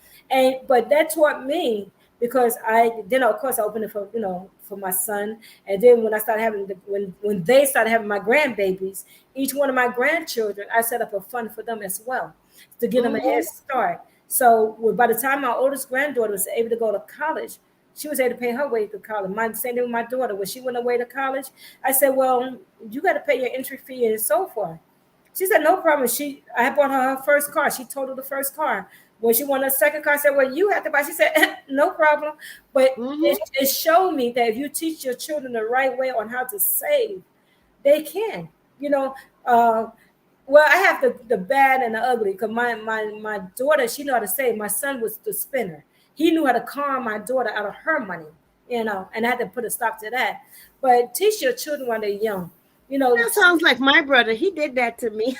But that taught me because of course I opened it for my son. And then when I started having when they started having my grandbabies, each one of my grandchildren, I set up a fund for them as well to give them a head start. So by the time my oldest granddaughter was able to go to college, she was able to pay her way through college. Same thing with my daughter. When she went away to college, I said, well, you got to pay your entry fee and so forth. She said, no problem. I bought her first car. She totaled the first car. When she wanted a second car, I said, well, you have to buy. She said, no problem. But it showed me that if you teach your children the right way on how to save, they can. Well, I have the bad and the ugly because my daughter, she knew how to save. My son was the spinner. He knew how to calm my daughter out of her money, and I had to put a stop to that. But teach your children when they're young. That sounds like my brother. He did that to me.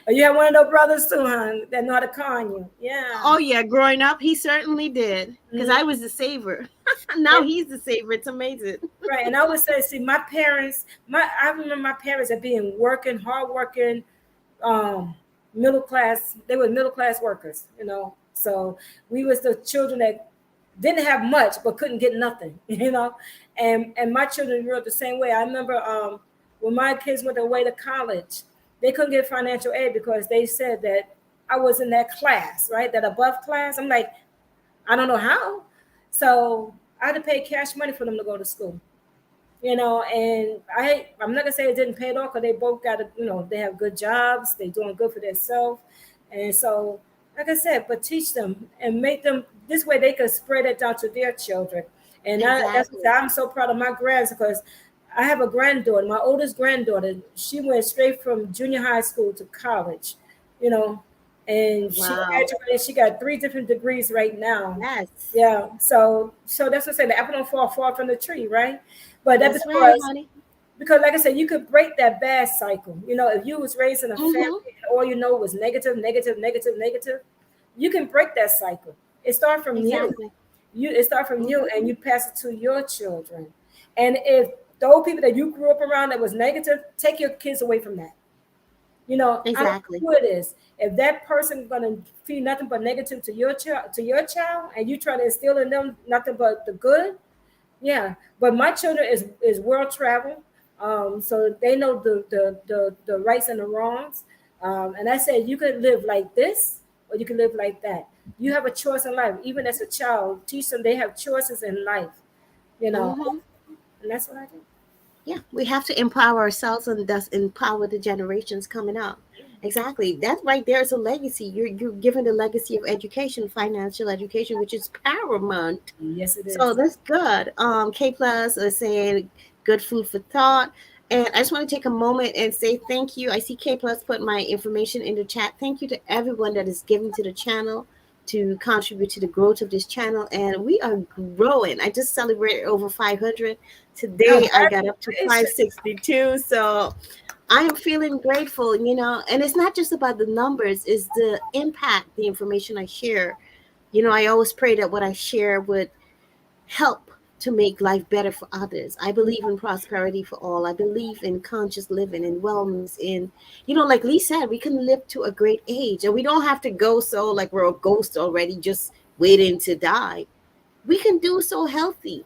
You have one of those brothers too, huh? That know how to con you. Yeah. Oh yeah, growing up, he certainly did. Because I was the saver. Now he's the saver. It's amazing. Right. And I would say, see, my parents, I remember my parents as being hardworking, middle class. They were middle class workers, So we was the children that didn't have much but couldn't get nothing, And my children grew up the same way. I remember when my kids went away to college, they couldn't get financial aid because they said that I was in that class, right? That above class. I'm like, I don't know how. So I had to pay cash money for them to go to school, And I'm not gonna say it didn't pay it off because they both got they have good jobs, they're doing good for themselves. And so, like I said, but teach them and make them this way they can spread it down to their children. And that's what Exactly. I'm so proud of my grands because I have a granddaughter, my oldest granddaughter. She went straight from junior high school to college, you know, and she Wow. graduated. She got 3 different degrees right now. Yes. Yeah, so that's what I say. The apple don't fall far from the tree, right? But that That's right, honey. because like I said, you could break that bad cycle. You know, if you was raised in a family Mm-hmm. and all you know was negative, negative, negative, negative, you can break that cycle. It starts from you. Exactly. It starts from you, Mm-hmm. and you pass it to your children. And if those people that you grew up around that was negative, take your kids away from that. You know, I don't know Exactly. who it is. If that person gonna feed nothing but negative to your child, and you try to instill in them nothing but the good, yeah. But my children is world travel, so they know the rights and the wrongs. And I said you could live like this, or you can live like that. You have a choice in life. Even as a child, teach them they have choices in life. You know, Mm-hmm. and that's what I do. Yeah, we have to empower ourselves and thus empower the generations coming up. Exactly. That right there is a legacy. You're giving the legacy of education, financial education, which is paramount. Yes, it So is. that's good. K Plus is saying good food for thought. And I just want to take a moment and say thank you. I see K Plus put my information in the chat. Thank you to everyone that is giving to the channel to contribute to the growth of this channel. And we are growing. I just celebrated over 500. Today I got up to Congratulations. 562. So I am feeling grateful, and it's not just about the numbers, it's the impact, the information I share. I always pray that what I share would help to make life better for others. I believe in prosperity for all. I believe in conscious living and wellness. Like Lee said, we can live to a great age and we don't have to go so like we're a ghost already, just waiting to die. We can do so healthy.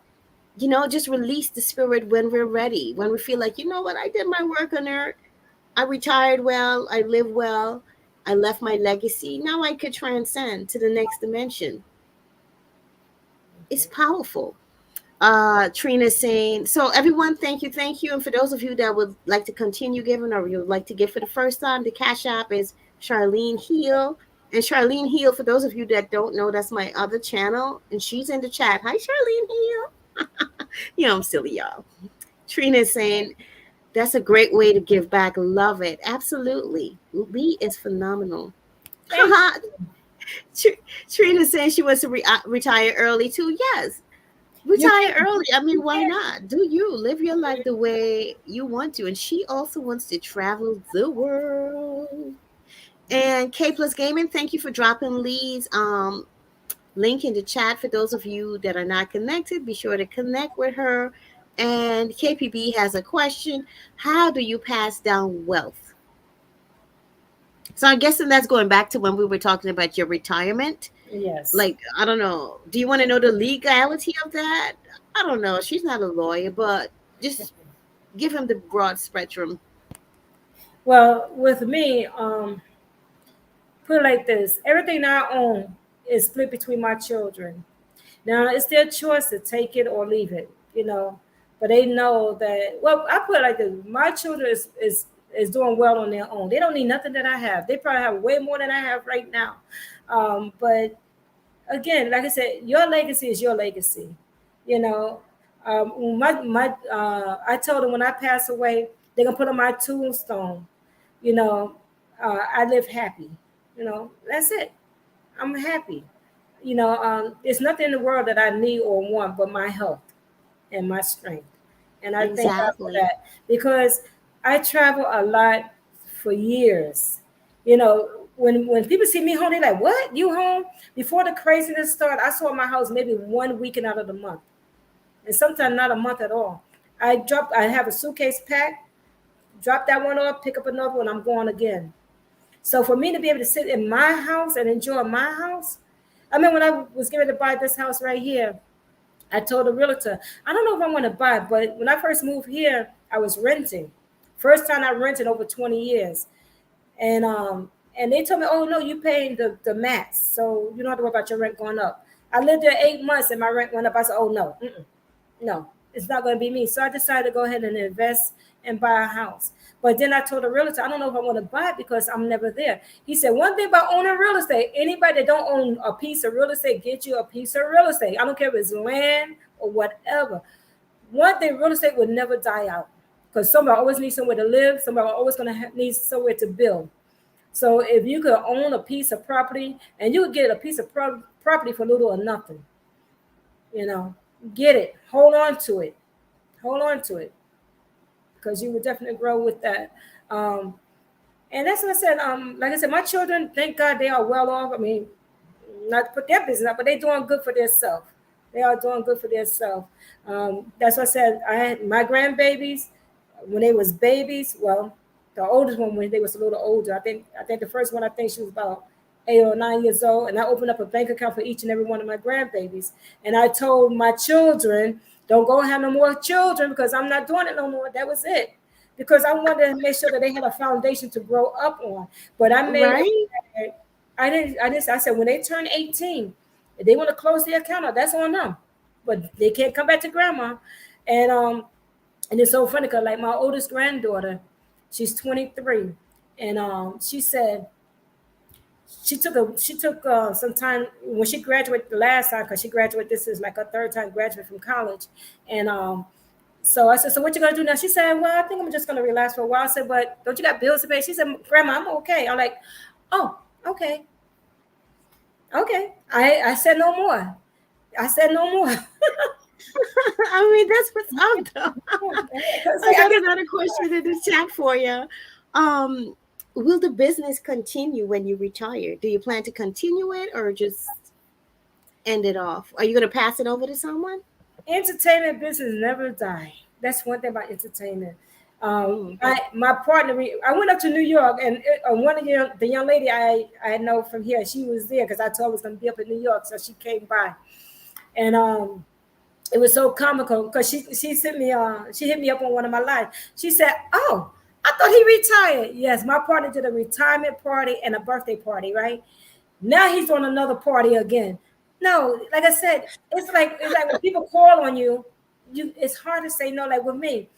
Just release the spirit when we're ready, when we feel like, what, I did my work on earth. I retired well, I live well, I left my legacy. Now I could transcend to the next dimension. It's powerful. Trina saying, so everyone, thank you. And for those of you that would like to continue giving or you would like to give for the first time, the Cash App is Charlene Heal. And Charlene Heal, for those of you that don't know, that's my other channel. And she's in the chat. Hi, Charlene Heal. I'm silly, y'all. Trina is saying, that's a great way to give back. Love it. Absolutely. Lee is phenomenal. Thank Trina saying she wants to retire early too. Yes, you. retire early. I mean, You why can. not? Do you live your life the way you want to? And she also wants to travel the world. And K Plus Gaming, thank you for dropping Lee's link in the chat. For those of you that are not connected, be sure to connect with her. And KPB has a question: how do you pass down wealth? So I'm guessing that's going back to when we were talking about your retirement. Yes. Like, I don't know. Do you want to know the legality of that? I don't know. She's not a lawyer, but just give him the broad spectrum. Well, with me, put it like this: everything I own is split between my children. Now it's their choice to take it or leave it, But they know that. Well, I put it like this: my children is doing well on their own. They don't need nothing that I have. They probably have way more than I have right now. But again, like I said, your legacy is your legacy. You know, I told them when I pass away, they're gonna put on my tombstone. You know, I live happy. That's it. I'm happy. There's nothing in the world that I need or want but my health and my strength. And I thank God for Exactly. that because I travel a lot for years. When people see me home, they're like, "What? You home?" Before the craziness started, I saw my house maybe one weekend out of the month, and sometimes not a month at all. I have a suitcase packed, drop that one off, pick up another one, I'm going again. So for me to be able to sit in my house and enjoy my house, I mean, when I was getting to buy this house right here, I told the realtor, I don't know if I want to buy, but when I first moved here, I was renting. First time I rented over 20 years. And they told me, oh no, you paying the max. So you don't have to worry about your rent going up. I lived there 8 months and my rent went up. I said, oh no, it's not going to be me. So I decided to go ahead and invest and buy a house. But then I told the realtor, I don't know if I want to buy it because I'm never there. He said, one thing about owning real estate, anybody that don't own a piece of real estate, get you a piece of real estate. I don't care if it's land or whatever. One thing, real estate will never die out because somebody always needs somewhere to live. Somebody always going to need somewhere to build. So if you could own a piece of property and you would get a piece of property for little or nothing, get it, hold on to it, because you would definitely grow with that. And that's what I said. Like I said, my children, thank God, they are well off. I mean, not to put their business up, but they're doing good for themselves. They are doing good for themselves. That's what I said. I had my grandbabies when they was babies. Well, the oldest one when they was a little older. I think the first one, I think she was about 8 or 9 years old, and I opened up a bank account for each and every one of my grandbabies. And I told my children, don't go and have no more children because I'm not doing it no more. That was it. Because I wanted to make sure that they had a foundation to grow up on. But I made Right? I said when they turn 18, if they want to close the account out, that's on them. But they can't come back to grandma. And it's so funny because like my oldest granddaughter, she's 23, and she said she took some time when she graduated the last time, because she graduated, this is like her third time graduate from college. And so I said, so what you gonna do now? She said, well, I think I'm just gonna relax for a while. I said, but don't you got bills to pay? She said, Grandma, I'm okay. I'm like, oh, okay. I said no more. I mean, that's what's up, though. I got another question in the chat for you. Will the business continue when you retire? Do you plan to continue it or just end it off? Are you going to pass it over to someone? Entertainment business never die. That's one thing about entertainment. My partner, I went up to New York, and one of the young lady I know from here, she was there because I told her I was going to be up in New York, so she came by, and it was so comical because she sent me she hit me up on one of my lives. She said, "Oh, I thought he retired." Yes, my partner did a retirement party and a birthday party. Right now, he's on another party again. No, like I said, it's like when people call on you, it's hard to say no. Like with me,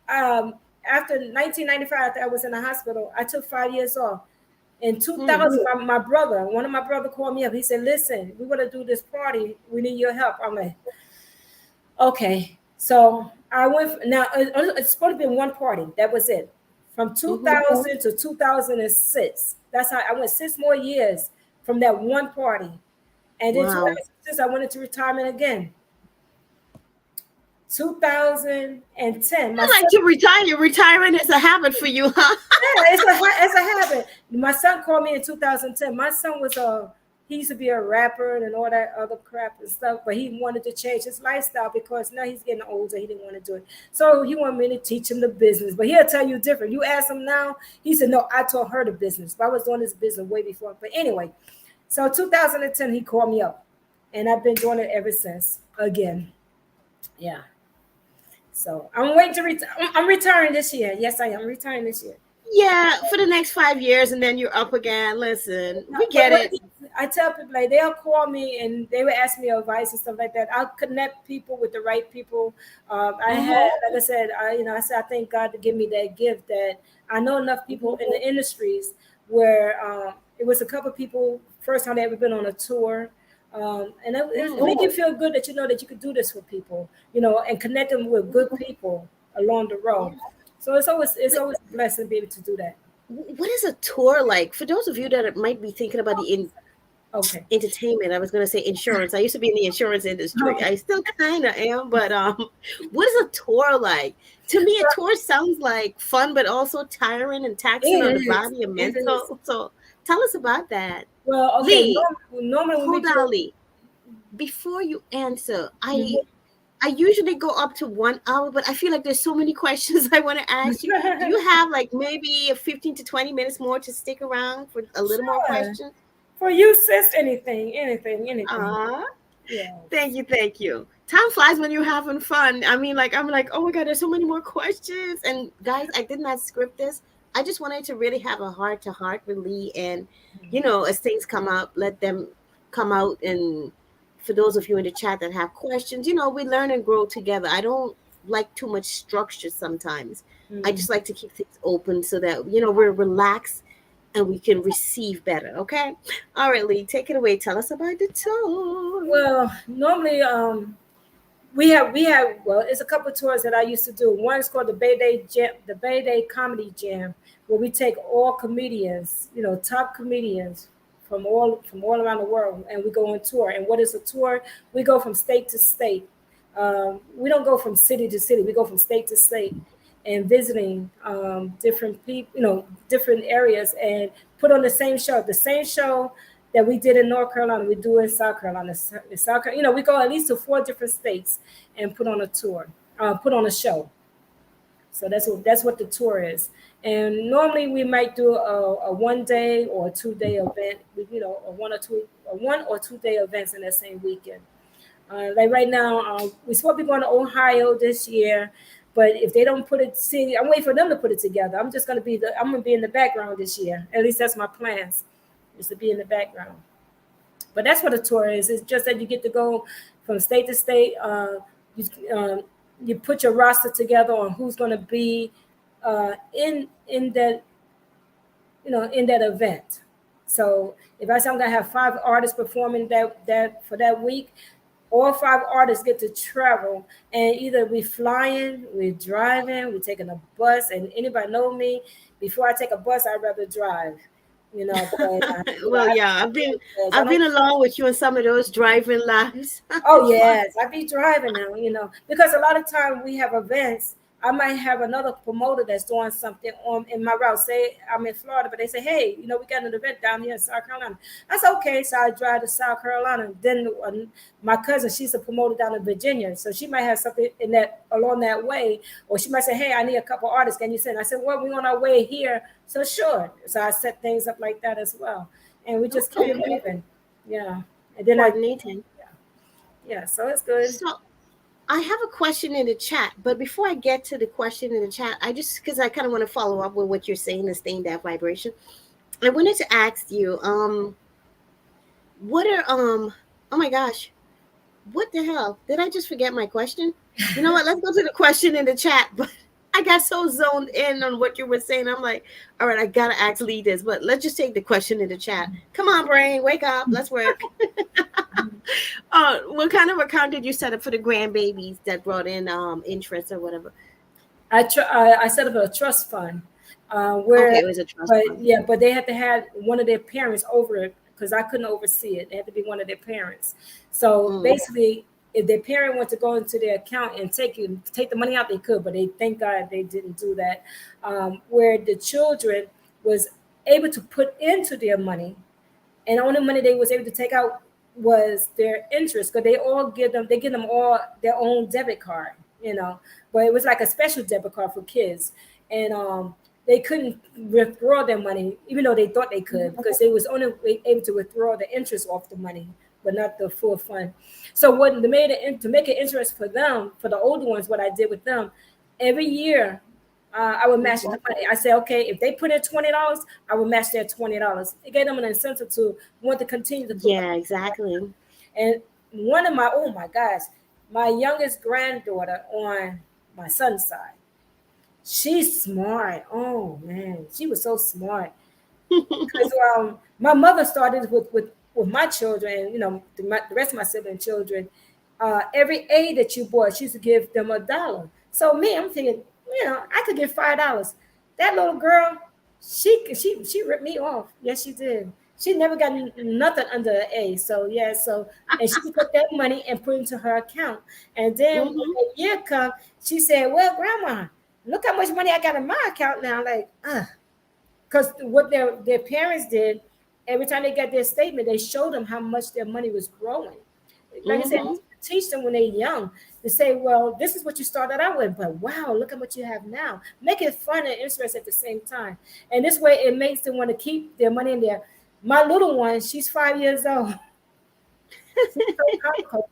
after 1995, after I was in the hospital, I took 5 years off. In 2000, one of my brother called me up. He said, "Listen, we want to do this party. We need your help." I'm like, okay. So I went. Now it's supposed to be one party. That was it. From 2000 to 2006. That's how I went 6 more years from that one party. And then 2006, I went into retirement again. 2010. I like to retire. Retirement is a habit for you, huh? Yeah, it's a habit. My son called me in 2010. My son was he used to be a rapper and all that other crap and stuff, but he wanted to change his lifestyle because now he's getting older. He didn't want to do it. So he wanted me to teach him the business. But he'll tell you different. You ask him now, he said, no, I taught her the business. But I was doing this business way before. But anyway, so 2010, he called me up. And I've been doing it ever since. Again. Yeah. So I'm waiting to retire. I'm retiring this year. Yes, I am retiring this year. Yeah, for the next 5 years, and then you're up again. Listen, we get it. I tell people, like, they'll call me and they would ask me advice and stuff like that. I'll connect people with the right people. I had, like I said, I thank God to give me that gift that I know enough people in the industries where it was a couple of people first time they ever been on a tour. And it make you feel good that you know that you could do this for people, and connect them with good people along the road. So it's always a blessing to be able to do that. What is a tour like? For those of you that might be thinking about the entertainment, I was going to say insurance. I used to be in the insurance industry. Okay. I still kind of am, but what is a tour like? To me, a tour sounds like fun, but also tiring and taxing on the body and mental. So tell us about that. Well, okay. Normally, hold on, Lee. Before you answer, I usually go up to 1 hour, but I feel like there's so many questions I want to ask you. Do you have like maybe 15 to 20 minutes more to stick around for a little more questions? For you, sis, anything. Yeah. Thank you. Time flies when you're having fun. I mean, I'm like, oh my God, there's so many more questions. And guys, I did not script this. I just wanted to really have a heart-to-heart with Lee, and as things come up, let them come out. And for those of you in the chat that have questions, we learn and grow together. I don't like too much structure sometimes. I Mm. just like to keep things open so that, you know, we're relaxed and we can receive better. Okay. All right, Lee, take it away. Tell us about the tour. Well, normally, we have well, it's a couple of tours that I used to do. One is called the Bay Day Jam, the Bay Day Comedy Jam, where we take all comedians, top comedians from all around the world, and we go on tour. And what is a tour? We go from state to state. We don't go from city to city. We go from state to state and visiting different people, different areas, and put on the same show. The same show that we did in North Carolina, we do in South Carolina. In South Carolina, we go at least to 4 different states and put on a tour, put on a show. So that's what the tour is. And normally we might do a 1 day or a 2 day event, a 1 or 2 day events in that same weekend. Like right now, we're supposed to be going to Ohio this year, but if they don't put it, see, I'm waiting for them to put it together. I'm gonna be in the background this year. At least that's my plans, is to be in the background. But that's what a tour is. It's just that you get to go from state to state. You, you put your roster together on who's going to be in that in that event. So if I say I'm going to have 5 artists performing that for that week, all 5 artists get to travel, and either we flying, we're driving, we're taking a bus. And anybody know me? Before I take a bus, I'd rather drive. But Well, yeah, I I've don't. been along with you in some of those driving lives. Oh It's fun. yes, I be driving now, because a lot of time we have events. I might have another promoter that's doing something on in my route. Say I'm in Florida, but they say, hey, we got an event down here in South Carolina. That's okay. So I drive to South Carolina. Then my cousin, she's a promoter down in Virginia, so she might have something in that along that way, or she might say, hey, I need a couple artists. Can you send? I said, well, we on our way here, so sure. So I set things up like that as well, and we just keep it Okay. moving. Yeah, and then Coordinating. yeah, so it's good. So I have a question in the chat, but before I get to the question in the chat, I just because I kind of want to follow up with what you're saying, the staying that vibration. I wanted to ask you, what are oh my gosh, what the hell? Did I just forget my question? You know what? Let's go to the question in the chat. But I got so zoned in on what you were saying. I'm like, all right, I gotta ask Lee this, but let's just take the question in the chat. Come on, brain, wake up, let's work. What kind of account did you set up for the grandbabies that brought in interest or whatever? I set up a trust fund, Okay, where, it was a trust but fund. yeah, but they had to have one of their parents over it because I couldn't oversee it. They had to be one of their parents. So Mm, basically, if their parent went to go into their account and take the money out, they could, but they thank God they didn't do that. Where the children was able to put into their money, and the only money they was able to take out was their interest, because they give them all their own debit card, but it was like a special debit card for kids. And they couldn't withdraw their money even though they thought they could, because they was only able to withdraw the interest off the money but not the full fund. So what they made it to make it interest for them, for the older ones, what I did with them every year, I would match the mhm. money. I said, okay, if they put in $20, I would match their $20. It gave them an incentive to want to continue to put money. Yeah, exactly. And one of my, oh my gosh, my youngest granddaughter on my son's side, she's smart. Oh man, she was so smart. Because my mother started with my children, the rest of my sibling children. Every aid that you bought, she used to give them $1. So me, I'm thinking, I could give $5. That little girl, she ripped me off. Yes, she did. She never got nothing under an A. So yeah, and she took that money and put it into her account. And then when Hmm. the year come, she said, "Well, Grandma, look how much money I got in my account now." Like, because what their parents did, every time they got their statement, they showed them how much their money was growing. Like I said, Hmm. teach them when they're young to say, well, this is what you started out with, but wow, look at what you have now. Make it fun and interesting at the same time. And this way it makes them want to keep their money in there. My little one, she's 5 years old. She's so comical.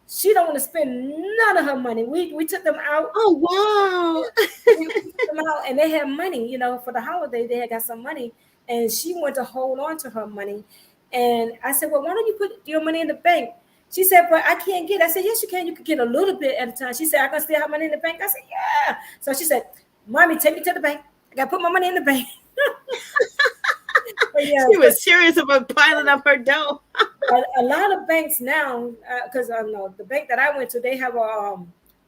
She don't want to spend none of her money. We took them out. Oh wow. We took them out and they had money, for the holiday. They had got some money, and she wanted to hold on to her money. And I said, well, why don't you put your money in the bank? She said, but I can't get it. I said, yes, you can. You can get a little bit at a time. She said, I can still have money in the bank. I said, yeah. So she said, Mommy, take me to the bank. I got to put my money in the bank. But yeah, She was serious about piling up her dough. a lot of banks now, because I know the bank that I went to, they have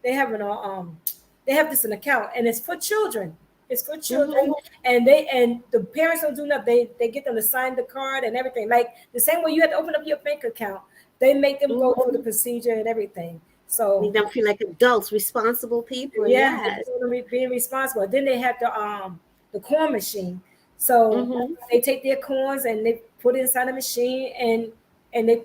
they have an they have this an account, and it's for children. It's for children, and the parents don't do nothing. They get them to sign the card and everything. Like the same way you had to open up your bank account, they make them go through the procedure and everything. So Make them feel like adults, responsible people. yeah, Yes. being responsible. Then they have the coin machine. So they take their coins and they put it inside the machine, and they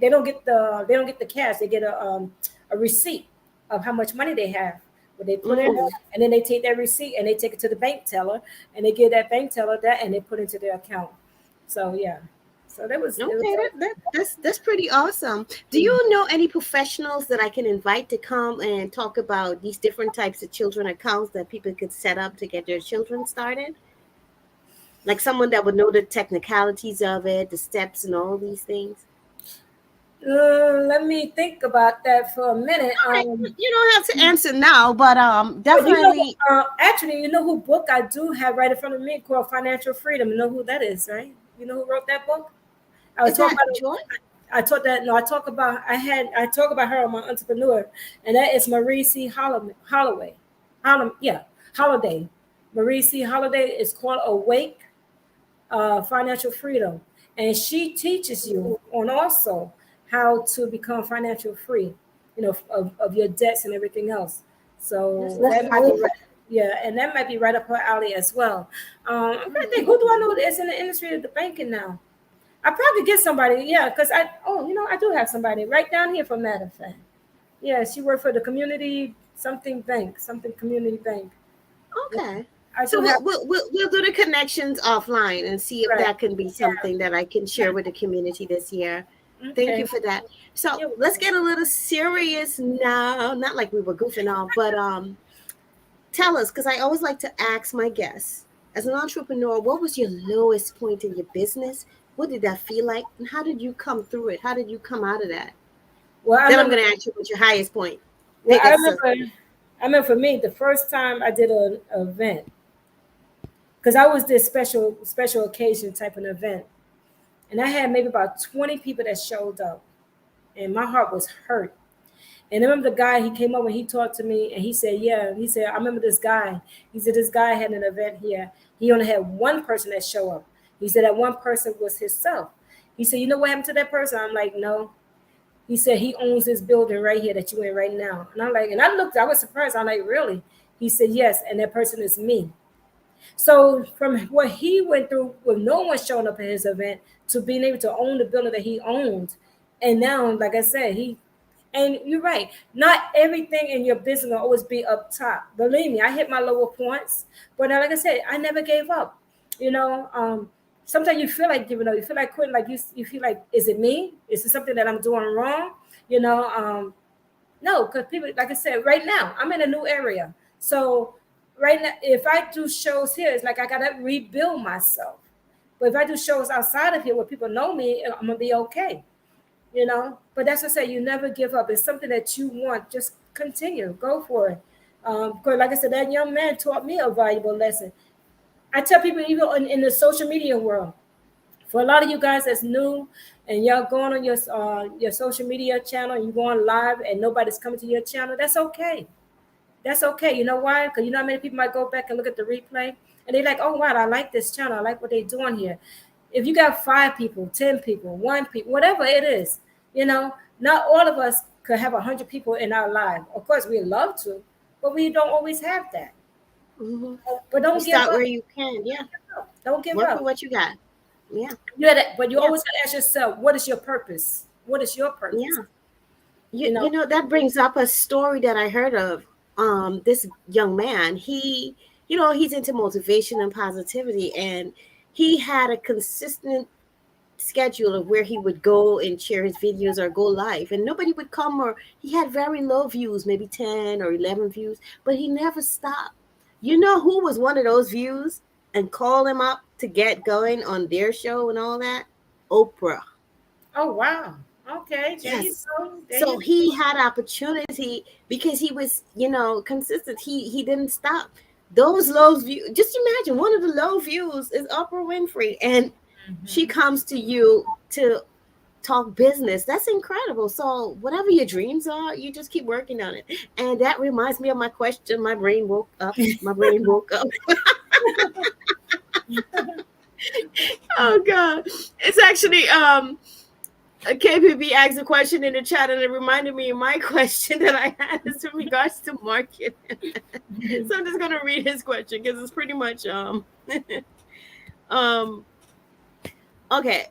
don't get the cash. They get a receipt of how much money they have. But they put it up, and then they take that receipt and they take it to the bank teller, and they give that bank teller that, and they put it into their account. So yeah, so that was Okay, that's pretty awesome. Do you know any professionals that I can invite to come and talk about these different types of children accounts that people could set up to get their children started? Like someone that would know the technicalities of it, the steps, and all these things. Let me think about that for a minute. All right, you don't have to answer now, but definitely. Actually, you know who book I do have right in front of me called Financial Freedom. You know who that is, right? You know who wrote that book? I was Is talking that about. Joy? I taught that. No, I talk about her on my entrepreneur, and that is Marie C. Holloway. Holiday. Marie C. Holiday is called Awake Financial Freedom, and she teaches you on also how to become financial free, you know, of your debts and everything else. So that might be right, yeah, and that might be right up her alley as well. I'm trying to think, who do I know that's in the industry of the banking now? I probably get somebody, yeah, because I do have somebody right down here, for matter of fact. Yeah, she worked for the community something community bank. Okay. I So do have we'll do the connections offline and see if right. that can be something that I can share with the community this year. Thank Okay. you for that. So Yeah, let's get a little serious now. Not like we were goofing off, but tell us, because I always like to ask my guests, as an entrepreneur, what was your lowest point in your business? What did that feel like? And how did you come through it? How did you come out of that? well, I Then I'm remember. going to ask you what's your highest point. Well, I Biggest. remember. I remember for me, the first time I did an event, because I was this special occasion type of event, and I had maybe about 20 people that showed up, and my heart was hurt. And I remember the guy, he came up and he talked to me and he said, yeah, he said, I remember this guy. He said, this guy had an event here. He only had one person that show up. He said that one person was himself. He said, you know what happened to that person? I'm like, no. He said, he owns this building right here that you in right now. And I'm like, and I was surprised. I'm like, really? He said, yes. And that person is me. So from what he went through with no one showing up at his event to being able to own the building that he owned. And now, like I said, and you're right. Not everything in your business will always be up top. Believe me, I hit my lower points, but like I said, I never gave up. You know, sometimes you feel like giving up. You feel like quitting. Like you feel like, is it me? Is it something that I'm doing wrong? You know, no, because people, like I said, right now I'm in a new area. So right now, if I do shows here, it's like I gotta rebuild myself. But if I do shows outside of here where people know me, I'm gonna be okay. You know, but that's what I say. You never give up. It's something that you want. Just continue. Go for it. Because like I said, that young man taught me a valuable lesson. I tell people, even in the social media world, for a lot of you guys that's new and y'all going on your social media channel, you going live and nobody's coming to your channel, that's okay. That's okay. You know why? Because you know how many people might go back and look at the replay and they're like, oh wow, I like this channel. I like what they're doing here. If you got 5 people, 10 people, 1 people, whatever it is, you know, not all of us could have 100 people in our life. Of course, we love to, but we don't always have that. Mm-hmm. But don't You give start up. where you can. Yeah. Don't give Work up. with what you got. Yeah. But you Yeah. always gotta ask yourself, what is your purpose? What is your purpose? Yeah. You You know, know, that brings up a story that I heard of. This young man, he's into motivation and positivity, and he had a consistent schedule of where he would go and share his videos or go live, and nobody would come, or he had very low views, maybe 10 or 11 views, but he never stopped. You know who was one of those views and call him up to get going on their show and all that? Oprah. oh wow. Okay, there you Yes. go. There So you he had opportunity because he was, consistent. He didn't stop. Those low views, just imagine one of the low views is Oprah Winfrey, and she Mhm. comes to you to talk business. That's incredible. So whatever your dreams are, you just keep working on it. And that reminds me of my question. My brain woke up. My brain woke up. Oh God. It's actually KPB asked a question in the chat, and it reminded me of my question that I had is in regards to market. So I'm just gonna read his question because it's pretty much um okay.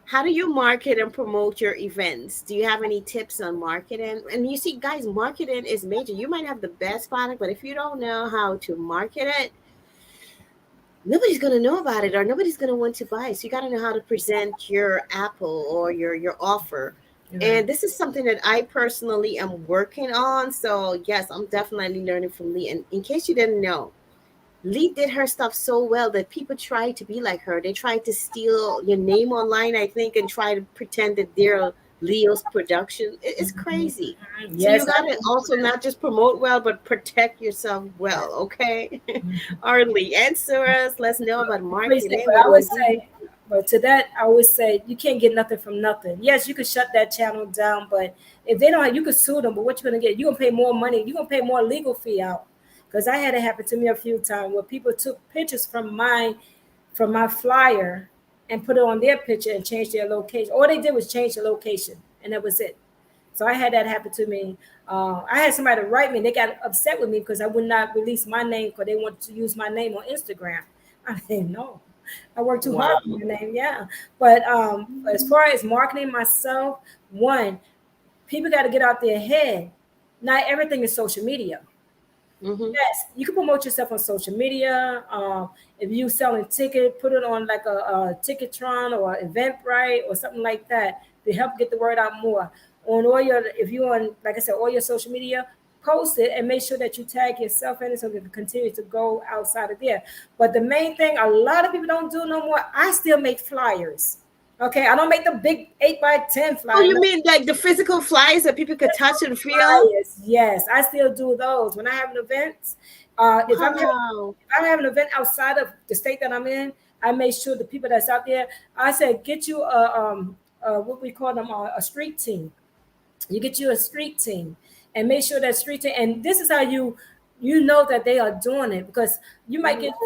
How do you market and promote your events? Do you have any tips on marketing? And you see, guys, marketing is major. You might have the best product, but if you don't know how to market it, nobody's going to know about it or nobody's going to want to buy it. So you got to know how to present your apple or your offer. Right. And this is something that I personally am working on. So yes, I'm definitely learning from Lee. And in case you didn't know, Lee did her stuff so well that people tried to be like her. They tried to steal your name online, I think, and try to pretend that they're Leo's production. It's Mhm. crazy. So you Yes, I gotta also not just promote well, but protect yourself well, okay? do. All right, Lee, answer us. Let's know about Appreciate, marketing. but What I do would we do? say, but to that, I would say you can't get nothing from nothing. Yes, you could shut that channel down, but if they don't, you could sue them. But what you're gonna get? You're gonna pay more money. You're gonna pay more legal fee out. Because I had it happen to me a few times where people took pictures from my flyer and put it on their picture and changed their location. All they did was change the location, and that was it. So I had that happen to me. I had somebody write me. They got upset with me because I would not release my name because they wanted to use my name on Instagram. I didn't know. I worked too hard Wow. for my name, yeah. But as far as marketing myself, one, people got to get out their head. Not everything is social media. Mm-hmm. Yes, you can promote yourself on social media. If you selling ticket, put it on like a Ticketron or Eventbrite or something like that to help get the word out more. On all your, if you on, like I said, all your social media, post it and make sure that you tag yourself in it so it can continue to go outside of there. But the main thing, a lot of people don't do no more. I still make flyers. Okay, I don't make the big 8 by 10 Oh, flyer. you mean like the physical flyers that people could touch and feel? Flyers, yes, I still do those when I have an event. Wow. If I'm having an event outside of the state that I'm in, I make sure the people that's out there. I said, get you what we call them a street team. You get you a street team and make sure that street team. And this is how you know that they are doing it because Mhm.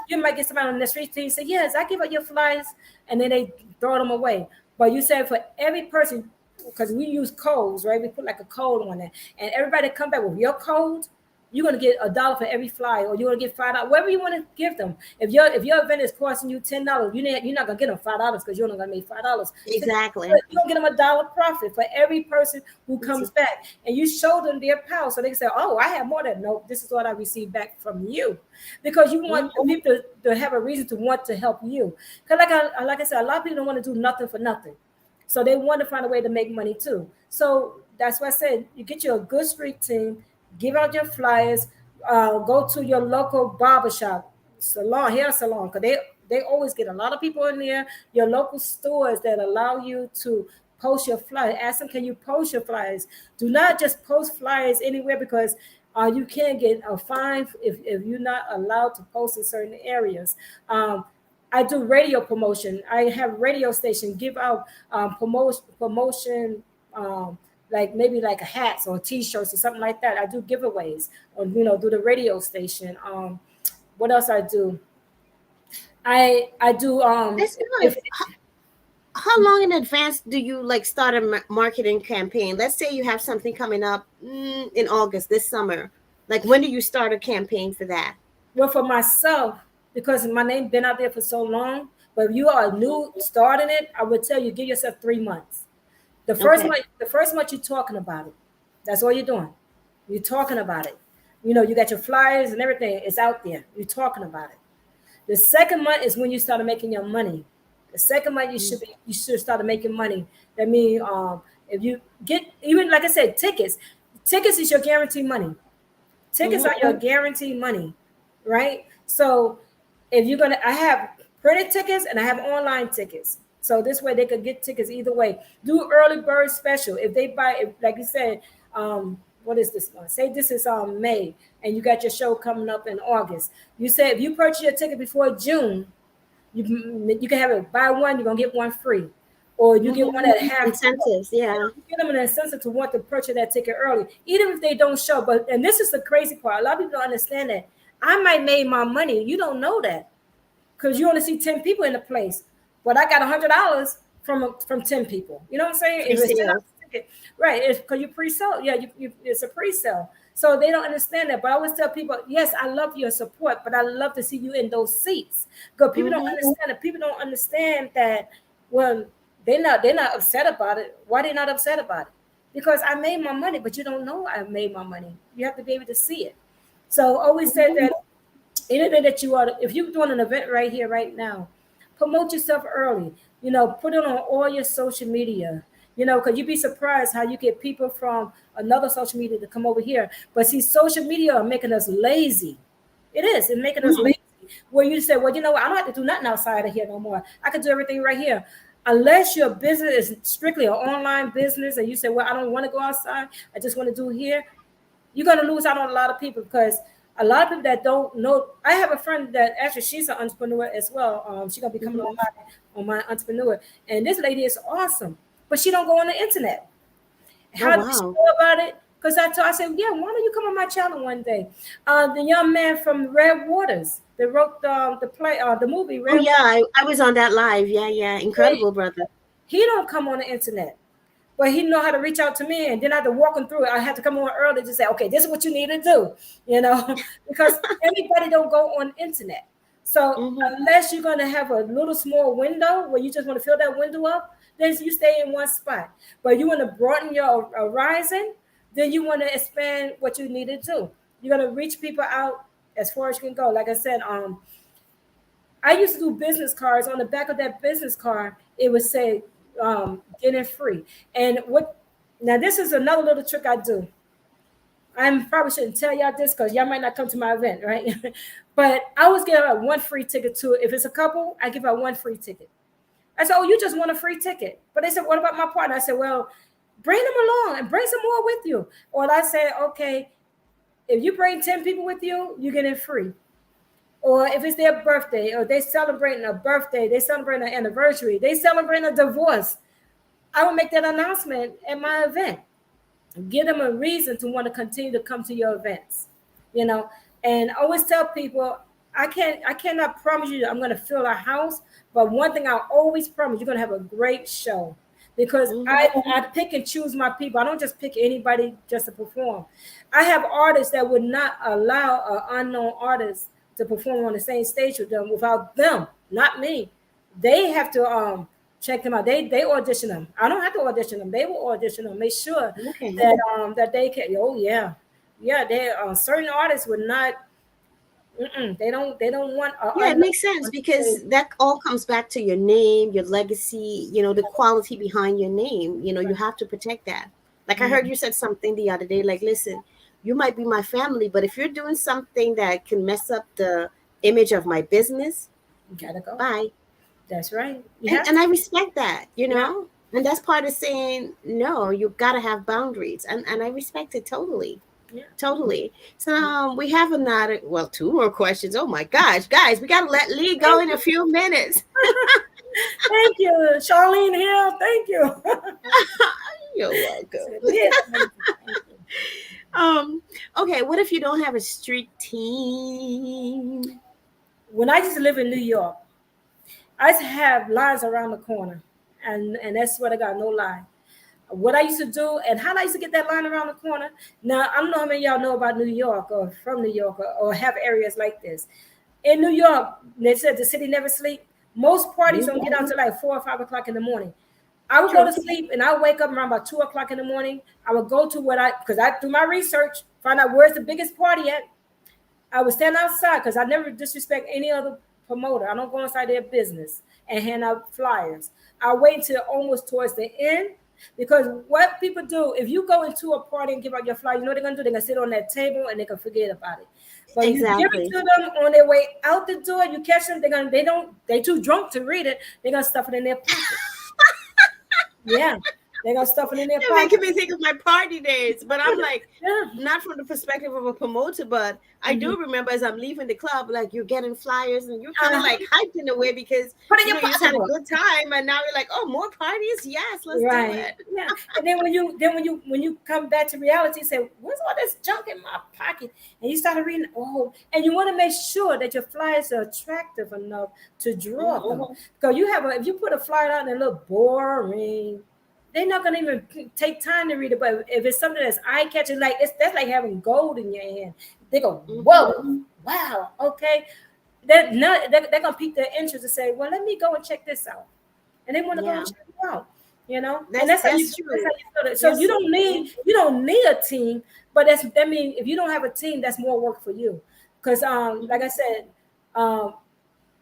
you might get somebody on the street team say, yes, I give out your flyers, and then they throw them away. But you said for every person, because we use codes, right? We put like a code on it, and everybody come back with your code. You're gonna get $1 for every flyer, or you're gonna get $5, whatever you want to give them. If your event is costing you $10, you're not gonna get them $5 because you're not gonna make $5. So Exactly. you're gonna get them $1 profit for every person who comes back, and you show them their power, so they can say, "Oh, I have more than no. This is what I received back from you," because you want Mhm. people to have a reason to want to help you. Because like I said, a lot of people don't want to do nothing for nothing. So they want to find a way to make money too. So that's why I said you get you a good street team, give out your flyers, go to your local barbershop, salon, hair salon, because they always get a lot of people in there. Your local stores that allow you to post your flyers. Ask them, can you post your flyers? Do not just post flyers anywhere because you can get a fine if you're not allowed to post in certain areas. I do radio promotion. I have radio station give out promotion, like maybe like a hats or t-shirts or something like that. I do giveaways or do the radio station. What else I do? I do That's if good. How long in advance do you like start a marketing campaign? Let's say you have something coming up in August this summer. Like when do you start a campaign for that? well for myself because my name been out there for so long. But if you are new starting it, I would tell you give yourself 3 months. Okay. The first month you're talking about it. That's all you're doing. You're talking about it. You got your flyers and everything. It's out there. You're talking about it. The second month is when you start making your money. The second month you should start making money. That means if you get even like I said, tickets is your guaranteed money. Tickets Mm-hmm. are your guaranteed money, right? So if you're gonna, I have printed tickets and I have online tickets. So this way they could get tickets either way. Do early bird special. If they buy, like you said, what is this one? Say this is May, and you got your show coming up in August. You say if you purchase your ticket before June, you can have it buy one, you're gonna get one free, or you get one at half. Incentives, yeah. Give them an incentive to want to purchase that ticket early, even if they don't show. But and this is the crazy part. A lot of people don't understand that. I might make my money. You don't know that because you only see 10 people in the place, but I got $100 from 10 people. You know what I'm saying? If it's $10 ticket, right? It's because you pre-sell. Yeah, it's a pre-sale. So they don't understand that. But I always tell people, yes, I love your support, but I love to see you in those seats. Because people don't understand it. People don't understand that when they're not upset about it. Why they not upset about it? Because I made my money, but you don't know I made my money. You have to be able to see it. So I always say that anything that you are, if you're doing an event right here, right now, promote yourself early. Put it on all your social media. Because you'd be surprised how you get people from another social media to come over here. But see, social media are making us lazy. It is. It's making us lazy. Where you say, well, you know what? I don't have to do nothing outside of here no more. I can do everything right here. Unless your business is strictly an online business and you say, well, I don't want to go outside. I just want to do here. You're going to lose out on a lot of people because a lot of people that don't know. I have a friend that actually she's an entrepreneur as well. She's going to be coming on my entrepreneur. And this lady is awesome. But she don't go on the internet. How did she know about it? Because I said, yeah, why don't you come on my channel one day? The young man from Red Waters that wrote the movie. Red Waters. I was on that live. Yeah. Incredible, brother. He don't come on the internet. But he know how to reach out to me, and then I had to walk him through it. I had to come on early to say, okay, this is what you need to do, because everybody don't go on internet. So unless you're going to have a little small window where you just want to fill that window up, then you stay in one spot. But you want to broaden your horizon, then you want to expand what you need to do. You're going to reach people out as far as you can go. Like I said, I used to do business cards. On the back of that business card, it would say, get it free. And now this is another little trick I do. I probably shouldn't tell y'all this because y'all might not come to my event, right? But I always give out one free ticket to it. If it's a couple, I give out one free ticket. I said, oh, you just want a free ticket. But they said, what about my partner? I said, well, bring them along and bring some more with you. Or I said, okay, if you bring 10 people with you, you get it free. Or if it's their birthday, or they celebrating a birthday, they celebrating an anniversary, they celebrating a divorce, I will make that announcement at my event. Give them a reason to want to continue to come to your events, And I always tell people, I cannot promise you that I'm going to fill a house, but one thing I always promise, you're going to have a great show. Because I pick and choose my people. I don't just pick anybody just to perform. I have artists that would not allow an unknown artist to perform on the same stage with them without them, not me. They have to check them out. They audition them. I don't have to audition them. They will audition them. Make sure that they can. Oh yeah. They certain artists would not. They don't want. It makes sense because that all comes back to your name, your legacy. The quality behind your name. You have to protect that. Like I heard you said something the other day. Like, listen, you might be my family, but if you're doing something that can mess up the image of my business, you gotta go. Bye. That's right. And I respect that, and that's part of saying, no, you've got to have boundaries. And I respect it totally. Yeah. Totally. So we have two more questions. Oh my gosh, guys, we got to let Lee go in a few minutes. Thank you, Charlene Hill. Thank you. You're welcome. Okay, what if you don't have a street team? When I used to live in New York, I used to have lines around the corner, and that's what I got, no lie. What I used to do and how I used to get that line around the corner. Now, I don't know how many of y'all know about New York or from New York or have areas like this. In New York, they said the city never sleep. Most parties don't get out until like 4 or 5 o'clock in the morning. I would go to sleep and I would wake up around about 2 o'clock in the morning. I would go to because I do my research, find out where's the biggest party at. I would stand outside because I never disrespect any other promoter. I don't go inside their business and hand out flyers. I wait until almost towards the end. Because what people do, if you go into a party and give out your flyer, you know what they're gonna do? They're gonna sit on that table and they can forget about it. But you give it Exactly. to them on their way out the door, you catch them, they too drunk to read it, they're gonna stuff it in their pocket. Yeah. They're gonna stuff it in their You're pocket. making me think of my party days, but I'm like, Yeah. not from the perspective of a promoter, but I Mhm. do remember as I'm leaving the club, like you're getting flyers and you're kind of Uh-huh. like hyped in a way because Put it in you your know you just had a pocketbook. good time, and now you're like, oh, more parties? Yes, let's do Right. it. Yeah. And then when you come back to reality, you say, "What's all this junk in my pocket?" And you start reading. Oh, and you want to make sure that your flyers are attractive enough to draw them. Mhm. Because if you put a flyer out and it look boring, they're not gonna even take time to read it. But if it's something that's eye catching, like that's like having gold in your hand. They go, Mhm. "Whoa, wow, okay." They're gonna pique their interest and say, "Well, let me go and check this out." And they want to go and Yeah, check it out, and that's true. that's how you feel it. So Yes. you don't need a team, but that means if you don't have a team, that's more work for you. Because like I Mhm. said, um,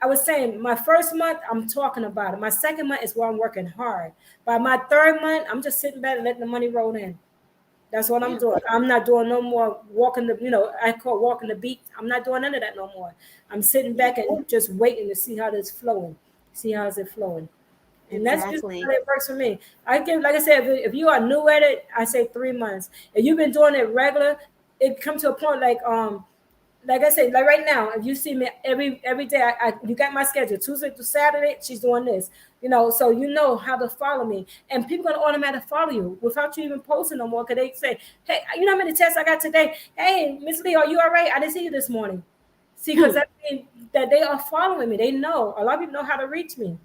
I was saying my first month I'm talking about it. My second month is where I'm working hard. By my third month, I'm just sitting back and letting the money roll in. That's what I'm Yeah, doing. I'm not doing no more walking I call walking the beat. I'm not doing none of that no more. I'm sitting yeah, back and just waiting to see how this flowing, see how is it flowing. And that's just how exactly. it works for me. I give, like I said, if you are new at it, I say 3 months. If you've been doing it regular, it comes to a point like I said, like right now, if you see me every day, you got my schedule Tuesday to Saturday. She's doing this, so you know how to follow me, and people gonna automatically follow you without you even posting no more. Cause they say, hey, you know how many texts I got today? Hey, Miss Lee, are you all right? I didn't see you this morning. See, because Hmm. that means that they are following me. They know a lot of people know how to reach me,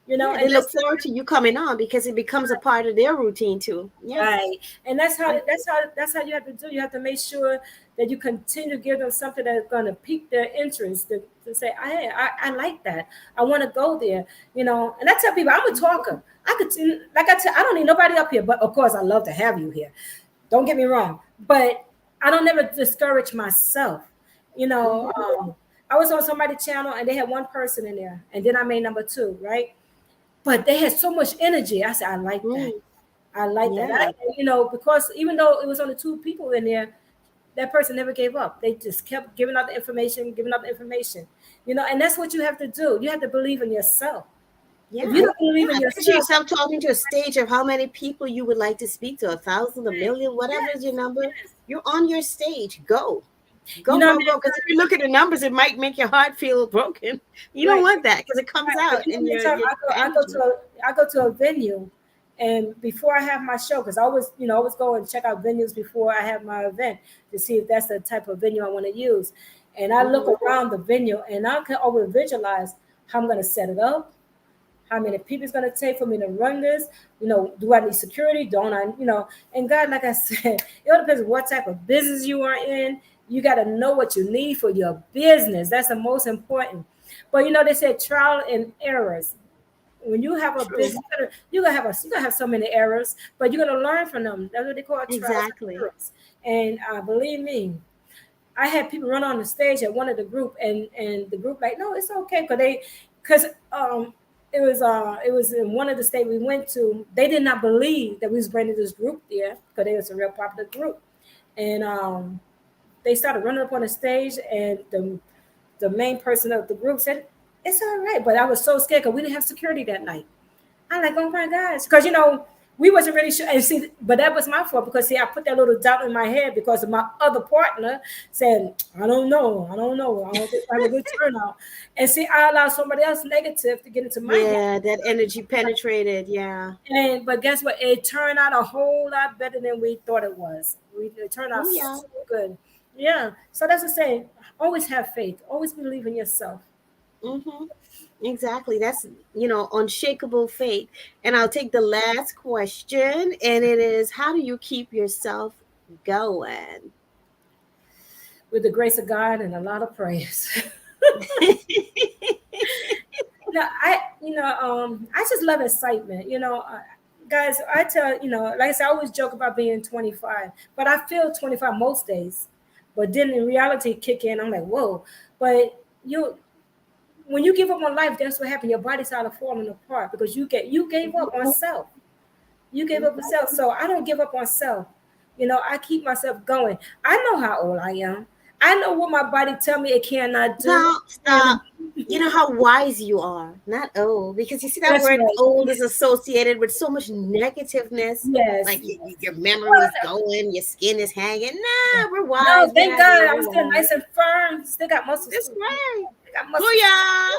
Yeah, they and look forward to you coming on because it becomes a part of their routine too. Yeah. right. And I, that's how you have to do. You have to make sure that you continue to give them something that's going to pique their interest to say, I like that. I want to go there. And I tell people I'm a talker. I don't need nobody up here, but of course I love to have you here. Don't get me wrong, but I don't never discourage myself. You know, mhm. I was on somebody's channel and they had one person in there, and then I made number two, right? But they had so much energy. I said, I like that. Mm, I like that. yeah. Because even though it was only two people in there, that person never gave up. They just kept giving out the information. And that's what you have to do. You have to believe in yourself. If Yeah. you don't believe in Yeah. Picture yourself, yourself talking to a stage of how many people you would like to speak to, 1,000, a million, whatever is your yes, number. yes. You're on your stage. Go. You Go, know what I go, mean? go. Because if you look at the numbers, it might make your heart feel broken. You don't Right. want that because it comes Right. But out you know, in your, anytime your energy. I go to a venue, and before I have my show, because I always go and check out venues before I have my event to see if that's the type of venue I want to use. And I look Hmm. around the venue, and I can always visualize how I'm going to set it up, how many people it's going to take for me to run this. Do I need security? Don't I? And God, like I said, it all depends on what type of business you are in. You got to know what you need for your business. That's the most important. But they say trial and errors. When you have a True. business, you're gonna have so many errors, but you're gonna learn from them. That's what they call trials and Exactly. errors. And believe me, I had people run on the stage at one of the group, and the group like, no, it's okay, because it was in one of the states we went to. They did not believe that we was bringing this group there because it was a real popular group, and they started running up on the stage, and the main person of the group said, "It's all right," but I was so scared because we didn't have security that night. I'm like, oh my gosh, because we wasn't really sure. And see, but that was my fault because see, I put that little doubt in my head because of my other partner saying, I don't know, I don't think I have a good turnout. And see, I allowed somebody else negative to get into my head. Yeah, that energy penetrated. Yeah. But guess what? It turned out a whole lot better than we thought it was. It turned out Oh, yeah. so good. Yeah. So that's what I'm saying. Always have faith. Always believe in yourself. Hmm. Exactly. That's, unshakable faith. And I'll take the last question, and it is, how do you keep yourself going? With the grace of God and a lot of prayers. I just love excitement. Guys, I tell like I said, I always joke about being 25, but I feel 25 most days. But then in reality kick in, I'm like, whoa. But when you give up on life, that's what happened. Your body started falling apart because you gave up on self. You gave up on self. So I don't give up on self. I keep myself going. I know how old I am. I know what my body tell me it cannot do. Stop, stop. You know how wise you are, not old, because you see that That's word right. old is associated with so much negativeness. Yes. Like your memory's going, your skin is hanging. Nah, we're No, wise. Get thank out of here. God I'm We're still wise. nice and firm. Still got muscles That's too. right. I got muscles. Booyah.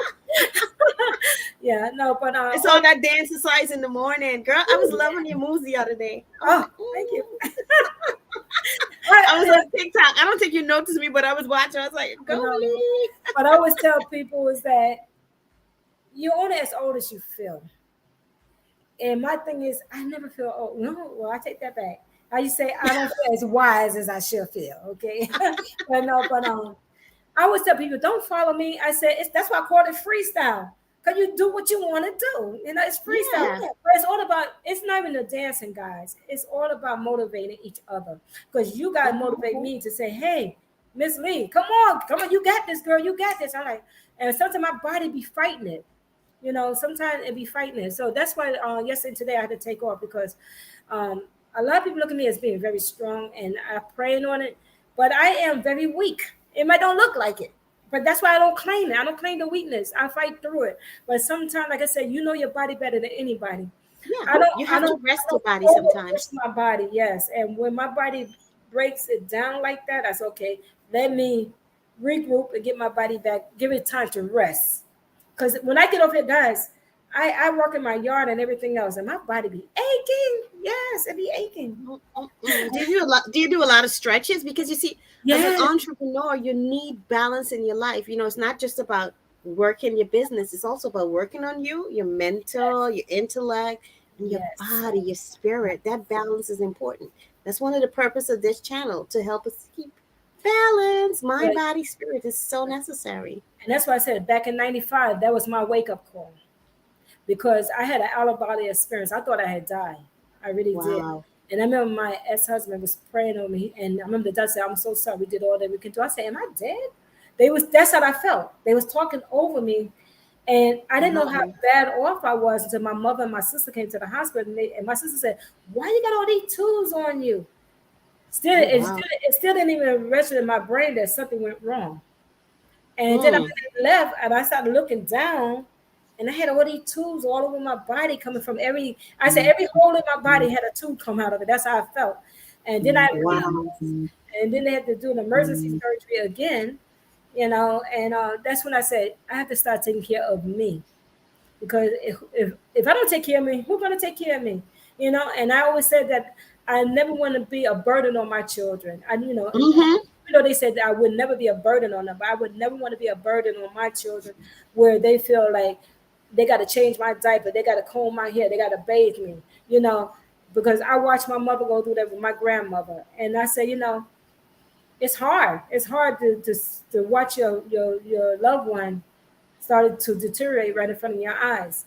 Yeah, no, but It's all that dance exercise in the morning. Girl, I was loving your moves the other day. I was oh, like, thank you. ooh. I was on TikTok. I don't think you noticed me, but I was watching. I was like, go No, me. but I always tell people is that you're only as old as you feel. And my thing is, I never feel old. No, well, I take that back. I used to say I don't feel as wise as I should feel. Okay, but no, but I always tell people, don't follow me. I said that's why I call it freestyle. Cause you do what you want to do. It's freestyle. Yeah. But it's all about. It's not even the dancing, guys. It's all about motivating each other. Cause you guys motivate me to say, hey, Miss Lee, come on, you got this, girl, you got this. I'm like, and sometimes my body be fighting it. Sometimes it be fighting it. So that's why yesterday and today I had to take off because um, a lot of people look at me as being very strong and I'm praying on it, but I am very weak. It might don't look like it, but that's why I don't claim it. I don't claim the weakness. I fight through it. But sometimes, like I said, you know your body better than anybody. Yeah. I don't. You I have to don't. rest I your don't body overpush sometimes. my body. Yes, and when my body breaks it down like that, that's okay. Let me regroup and get my body back. Give it time to rest. Because when I get off here, guys, I work in my yard and everything else, and my body be aching. Yes, it be aching. Do you do a lot? Do you do a lot of stretches? Because you see, as an Yeah. entrepreneur, you need balance in your life. It's not just about working your business; it's also about working on you, your mental, your intellect, and your Yes. body, your spirit. That balance is important. That's one of the purpose of this channel to help us keep balance. Mind, Right. body, spirit is so necessary. And that's why I said back in '95, that was my wake up call because I had an out of body experience. I thought I had died. I really did. Wow. And I remember my ex husband was praying on me, and I remember the doctor said, "I'm so sorry. We did all that we can do." I said, "Am I dead?" That's how I felt. They was talking over me, and I didn't know how Wow. bad off I was until my mother and my sister came to the hospital, and my sister said, "Why you got all these tools on you?" Still, Oh it wow. still, it still didn't even register in my brain that something went wrong. And then I Mm. left and I started looking down and I had all these tubes all over my body coming from I said, every hole in my body had a tube come out of it. That's how I felt. And then I Wow. and then they had to do an emergency surgery again, and that's when I said, I have to start taking care of me. Because if I don't take care of me, who's going to take care of me? And I always said that I never want to be a burden on my children. Mm-hmm. They said that I would never be a burden on them, but I would never want to be a burden on my children where they feel like they got to change my diaper, they got to comb my hair, they got to bathe me, because I watched my mother go through that with my grandmother. And I say, it's hard. It's hard to watch your loved one started to deteriorate right in front of your eyes.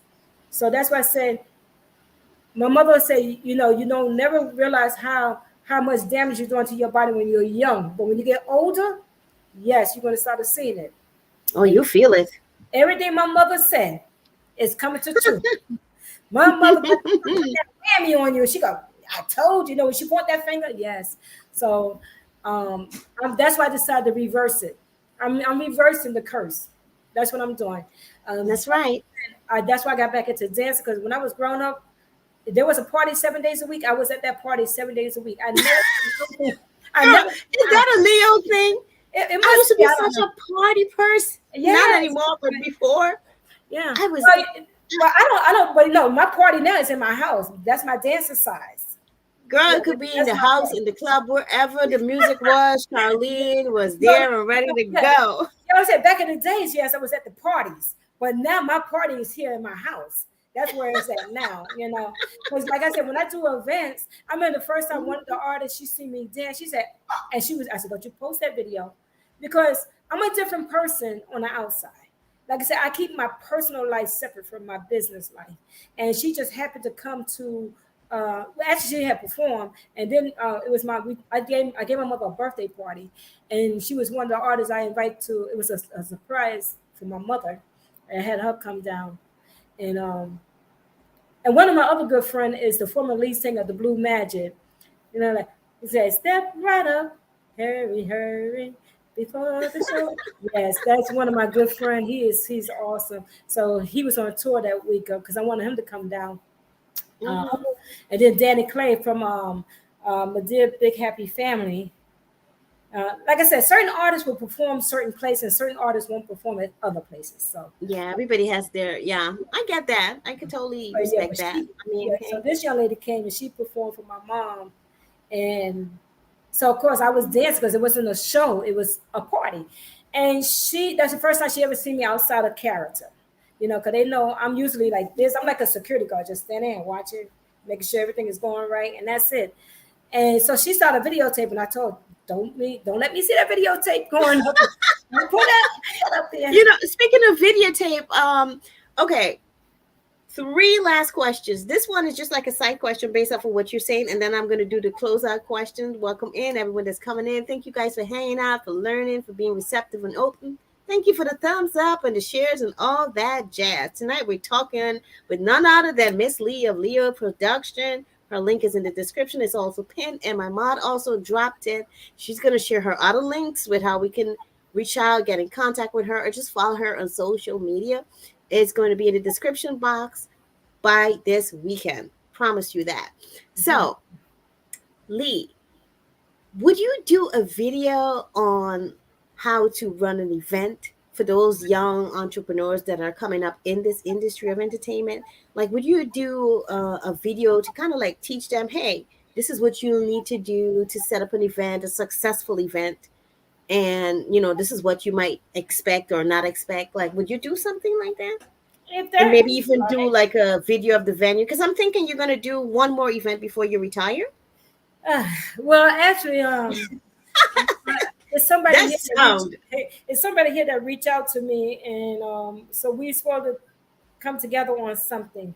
So that's why I said, my mother would say, you don't never realize how much damage you're doing to your body when you're young. But when you get older, yes, you're going to start seeing it. Oh, And you feel it. everything my mother said is coming to truth. My mother put that whammy on you. She go, I told you, when she point that finger, yes. So that's why I decided to reverse it. I'm reversing the curse. That's what I'm doing. That's right. That's why I got back into dancing because when I was growing up, there was a party 7 days a week. I was at that party 7 days a week. I Girl, never, is that a Leo thing? it I used must to be. be I don't such know. a party person. Not Yes, anymore, but before yeah. I was. But I don't. But no, my party now is in my house. That's my dancing size. Girl, Yeah, it could be in that's the my house, party. in the club, wherever the music was. Charlene was No, there and ready to yeah. go. I said back in the days, yes, I was at the parties, but now my party is here in my house. That's where it's at now, Because like I said, when I do events, I remember the first time one of the artists she see me dance, she said, and I said, don't you post that video? Because I'm a different person on the outside. Like I said, I keep my personal life separate from my business life. And she just happened to come to actually she had performed, and then it was I gave my mother a birthday party, and she was one of the artists I invite to. It was a surprise for my mother. I had her come down, and And one of my other good friend is the former lead singer of the Blue Magic. You know, like he said, "Step right up, hurry, hurry, before the show." Yes, that's one of my good friend. He's awesome. So he was on tour that week because I wanted him to come down. Uh, Mhm. and then Danny Clay from My Dear Big Happy Family. Like I said, certain artists will perform certain places, certain artists won't perform at other places. So, Yeah, everybody has their, yeah, I get that. I could totally but yeah, respect that. I mean, so hey. this young lady came and she performed for my mom, and so of course I was dancing because it wasn't a show; it was a party. And that's the first time she ever seen me outside of character. Because they know I'm usually like this. I'm like a security guard, just standing there and watching, making sure everything is going right, and that's it. And so she started videotaping. I told her, don't let me see that videotape going up. Don't put that up there. Speaking of videotape, okay, three last questions. This one is just like a side question based off of what you're saying, and then I'm going to do the closeout questions. Welcome in everyone that's coming in. Thank you guys for hanging out, for learning, for being receptive and open. Thank you for the thumbs up and the shares and all that jazz. Tonight we're talking with none other than Miss Lee of Leo Production. Her link is in the description. It's also pinned, and my mod also dropped it. She's going to share her other links with how we can reach out, get in contact with her, or just follow her on social media. It's going to be in the description box by this weekend. Promise you that. So, Lee, would you do a video on how to run an event for those young entrepreneurs that are coming up in this industry of entertainment? Like, would you do a video to kind of like teach them, hey, this is what you need to do to set up an event, a successful event, and this is what you might expect or not expect? Like, would you do something like that? If And that maybe even do like a video of the venue, because I'm thinking you're going to do one more event before you retire. uh, well, actually, it's somebody That here that sound. reach out to me, and so we supposed to come together on something.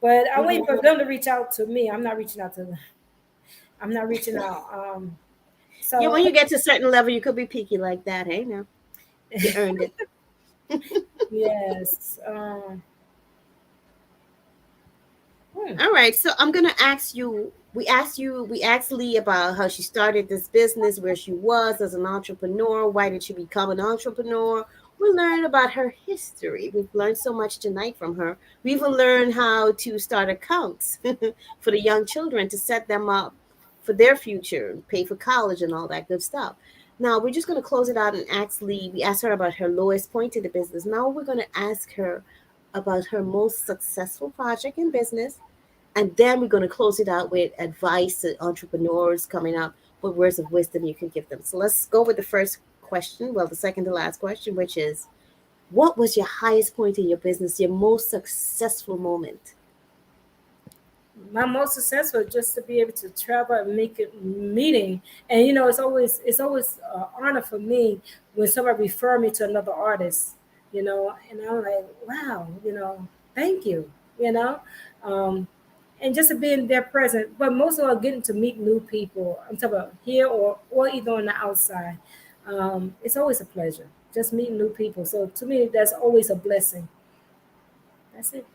But I wait for Mhm. them to reach out to me. I'm not reaching out to them. I'm not reaching out. Yeah, So when you get to a certain level, you could be picky like that. Hey, now you earned it. yes. All right, so I'm gonna ask you. We asked Lee about how she started this business, where she was as an entrepreneur, why did she become an entrepreneur. We learned about her history. We've learned so much tonight from her. We even learned how to start accounts for the young children to set them up for their future, pay for college and all that good stuff. Now we're just gonna close it out and ask Lee. We asked her about her lowest point in the business. Now we're gonna ask her about her most successful project in business, and then we're going to close it out with advice to entrepreneurs coming up, what words of wisdom you can give them. So let's go with the first question. Well, the second to last question, which is, what was your highest point in your business, your most successful moment? my most successful just to be able to travel and make it meeting. And it's always honor for me when somebody refer me to another artist. And I'm like, wow, thank you. you know um and just to be in their presence, but most of all getting to meet new people. I'm talking about here or either on the outside. It's always a pleasure just meeting new people, so to me that's always a blessing. That's it.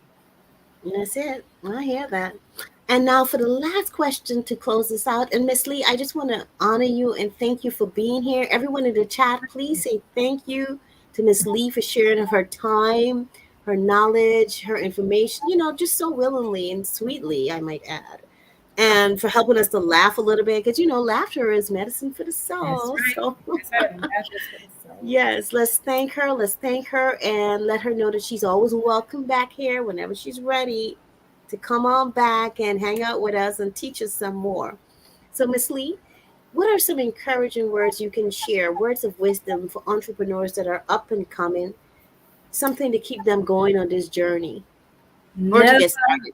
That's it. I hear that. And now for the last question to close this out. And Miss Lee, I just want to honor you and thank you for being here. Everyone in the chat, please say thank you to Miss Lee for sharing of her time, her knowledge, her information, just so willingly and sweetly, I might add. And for helping us to laugh a little bit, because laughter is medicine for the That's soul. right. So That's right. That is for the soul. yes, let's thank her. Let's thank her and let her know that she's always welcome back here whenever she's ready to come on back and hang out with us and teach us some more. So, Miss Lee, what are some encouraging words you can share, words of wisdom for entrepreneurs that are up and coming, something to keep them going on this journey or to Never, get started?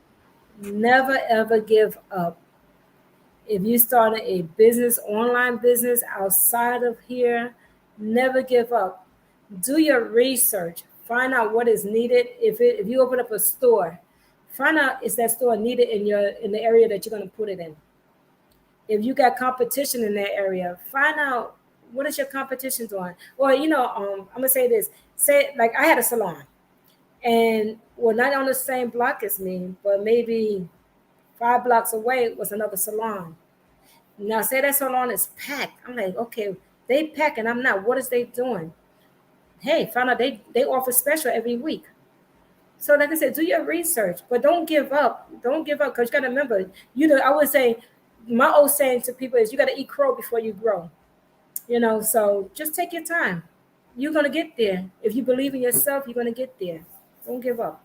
never ever give up. If you started a business, online business outside of here, never give up. Do your research. Find out what is needed. If you open up a store, find out is that store needed in the area that you're going to put it in. If you got competition in that area, find out what is your competition doing. Or I'm gonna say this. Say like I had a salon, And well, not on the same block as me, but maybe 5 blocks away was another salon. Now, say that salon is packed. I'm like, okay, they pack and I'm not. What is they doing? Hey, found out they offer special every week. So, like I said, do your research, but don't give up. Don't give up because you got to remember, I would say, my old saying to people is, you got to eat crow before you grow. So just take your time. You're gonna get there. If you believe in yourself, you're gonna get there. Don't give up.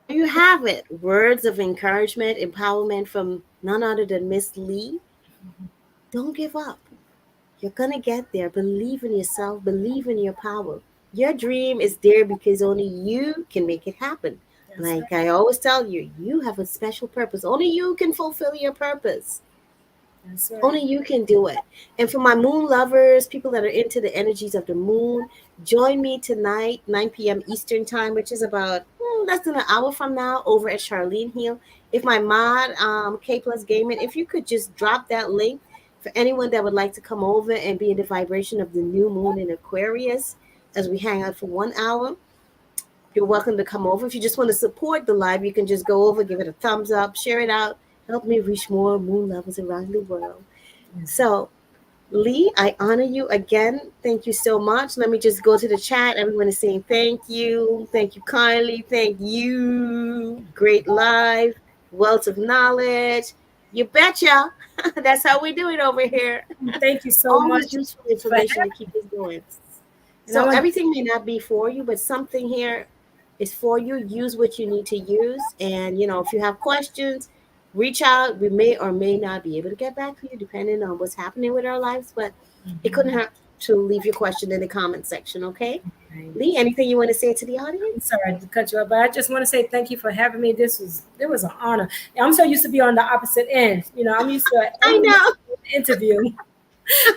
There you have it. Words of encouragement, empowerment from none other than Miss Lee. Don't give up. You're going to get there. Believe in yourself, believe in your power. Your dream is there because only you can make it happen. That's Like right. I always tell you, you have a special purpose. Only you can fulfill your purpose. That's right. Only you can do it. And for my moon lovers, people that are into the energies of the moon, join me tonight, 9 p.m. Eastern time, which is about less than an hour from now, over at Charlene Hill. If my mod, K Plus Gaming, if you could just drop that link for anyone that would like to come over and be in the vibration of the new moon in Aquarius as we hang out for 1 hour. You're welcome to come over. If you just want to support the live, you can just go over, give it a thumbs up, share it out, help me reach more moon lovers around the world. Yes. So, Lee, I honor you again. Thank you so much. Let me just go to the chat. Everyone is saying thank you. Thank you kindly. Thank you. Great live. Wealth of knowledge. You betcha. That's how we do it over here. Thank you so Always much useful for information to having keep me. us going. And I So want to everything may not be for you, but something here is for you. Use what you need to use. And, if you have questions, reach out. We may or may not be able to get back to you depending on what's happening with our lives, but it couldn't hurt to leave your question in the comment section, okay? Lee, anything you want to say to the I'm audience? sorry to cut you off, but I just want to say thank you for having me. It was an honor. I'm so used to be on the opposite end. I'm used to I know. interview.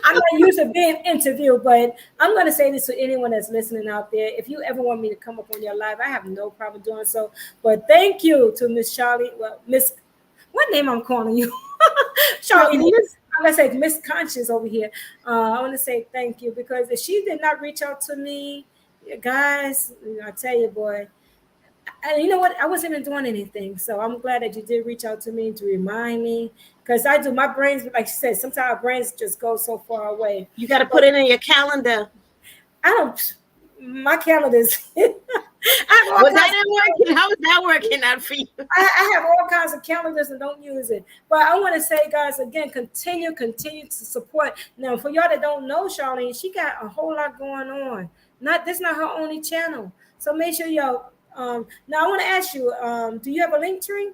I'm not used to being interviewed, but I'm going to say this to anyone that's listening out there. If you ever want me to come up on your live, I have no problem doing so. But thank you to Miss Charlie. Well, Miss, what name I'm calling you? Charlie. Charlene, I'm gonna say Miss Conscious over here. I want to say thank you because if she did not reach out to me, guys, I tell you, boy, and you know what? I wasn't even doing anything. So I'm glad that you did reach out to me to remind me. Because I do my brains, like you said, sometimes our brains just go so far away. you got to But put it in your calendar. I don't my calendars. I have all Was that kinds not working? How is that working out for you? I have all kinds of calendars and don't use it. But I want to say, guys, again, continue to support. Now, for y'all that don't know Charlene, she got a whole lot going on. Not this not her only channel. So make sure y'all now I want to ask you, do you have a link tree?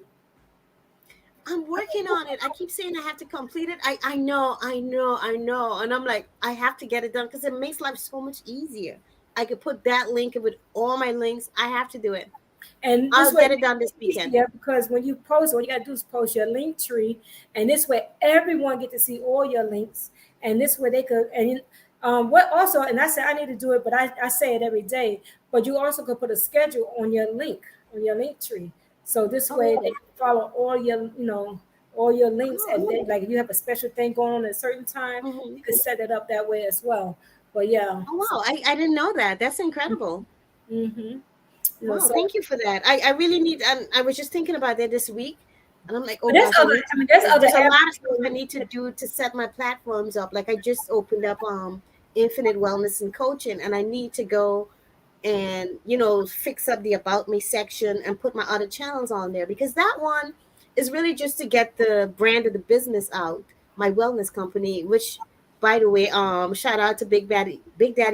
I'm working on it. I keep saying I have to complete it. I know. And I'm like, I have to get it done because it makes life so much easier. I could put that link with all my links. I have to do it. And this I'll way get it done this weekend. easier because when you post, what you gotta do is post your link tree, and this way everyone get to see all your links. And this way they could and what also, and I said I need to do it, but I say it every day. But you also could put a schedule on your link tree. So this way they Oh, can follow all your links, and oh, then like if you have a special thing going on at a certain time, you mhm. can set it up that way as well. But yeah, Oh, wow. I didn't know that. That's incredible. mm-hmm. Wow. So Thank you for that. I really need, I was just thinking about that this week. And I'm like, oh but there's gosh, I other, need I mean, there's to, other there's a apps. lot of stuff I need to do to set my platforms up. Like I just opened up Infinite Wellness and Coaching, and I need to go and fix up the about me section and put my other channels on there because that one is really just to get the brand of the business out, my wellness company, which by the way, shout out to Big Daddy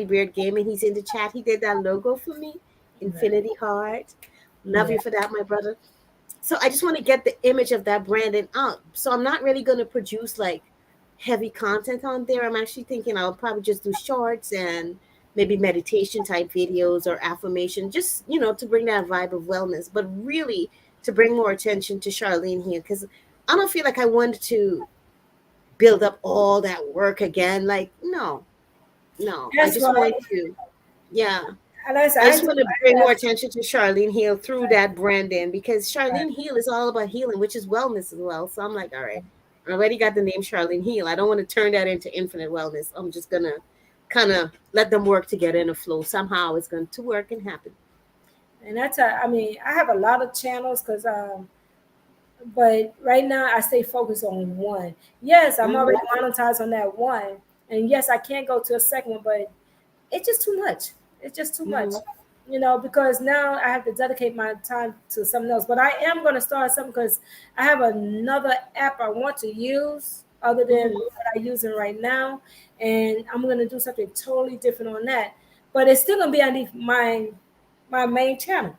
Beard Gaming. He's in the chat. He did that logo for me, Right. Infinity Heart. Love Yeah. you for that, my brother. So I just want to get the image of that branding out. So I'm not really going to produce like heavy content on there. I'm actually thinking I'll probably just do shorts and maybe meditation type videos or affirmation, just to bring that vibe of wellness, but really to bring more attention to Charlene here because I don't feel like I wanted to build up all that work again. Like, no, no. I That's just right. want to, yeah. And I said, I I just do. want to bring more attention to Charlene Hill through that branding because Right. Charlene Hill is all about healing, which is wellness as well. So I'm like, all right, I already got the name Charlene Hill. I don't want to turn that into infinite wellness. I'm just gonna kind of let them work together in a flow. Somehow it's going to work and happen. And I mean, I have a lot of channels because but right now I stay focused on one. Yes, I'm Mhm. already monetized on that one, and yes, I can't go to a second one, but it's just too much. It's just too much, Mhm. because now I have to dedicate my time to something else. But I am going to start something because I have another app I want to use other than Mhm. what I'm using right now, and I'm going to do something totally different on that. But it's still going to be underneath my main channel.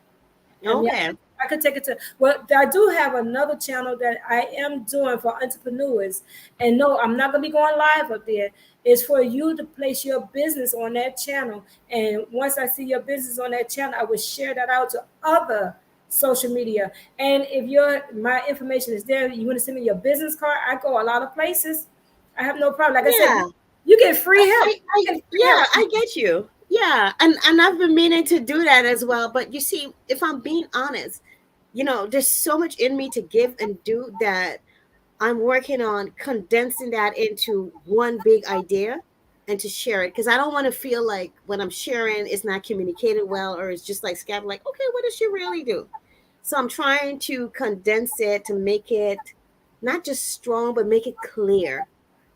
I mean, Okay. I could take it to. Well, I do have another channel that I am doing for entrepreneurs, and no, I'm not gonna be going live up there. It's for you to place your business on that channel, and once I see your business on that channel, I will share that out to other social media. And if my information is there, you want to send me your business card. I go a lot of places. I have no problem. Like I said, Yeah. you get free help. You get free Yeah, help. I get you. Yeah, and I've been meaning to do that as well. But you see, if I'm being honest, there's so much in me to give and do that I'm working on condensing that into one big idea and to share it because I don't want to feel like when I'm sharing it's not communicated well or it's just like scab like okay what does she really do? So I'm trying to condense it to make it not just strong but make it clear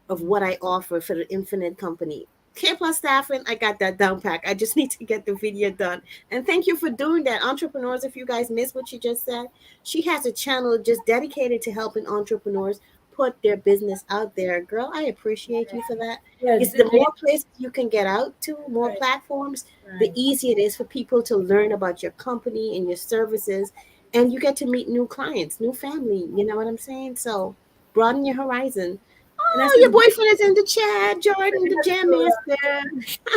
of what I offer for the Infinite Company. K plus staffing, I got that down pack. I just need to get the video done. And thank you for doing that. Entrepreneurs, if you guys missed what she just said, she has a channel just dedicated to helping entrepreneurs put their business out there. Girl, I appreciate you for that. Yeah, It's the more places you can get out to, more right, platforms, the right. easier it is for people to learn about your company and your services. And you get to meet new clients, new family. You know what I'm saying? So broaden your horizon. And I Oh, said, your boyfriend is in the chat, Jordan, the jam master.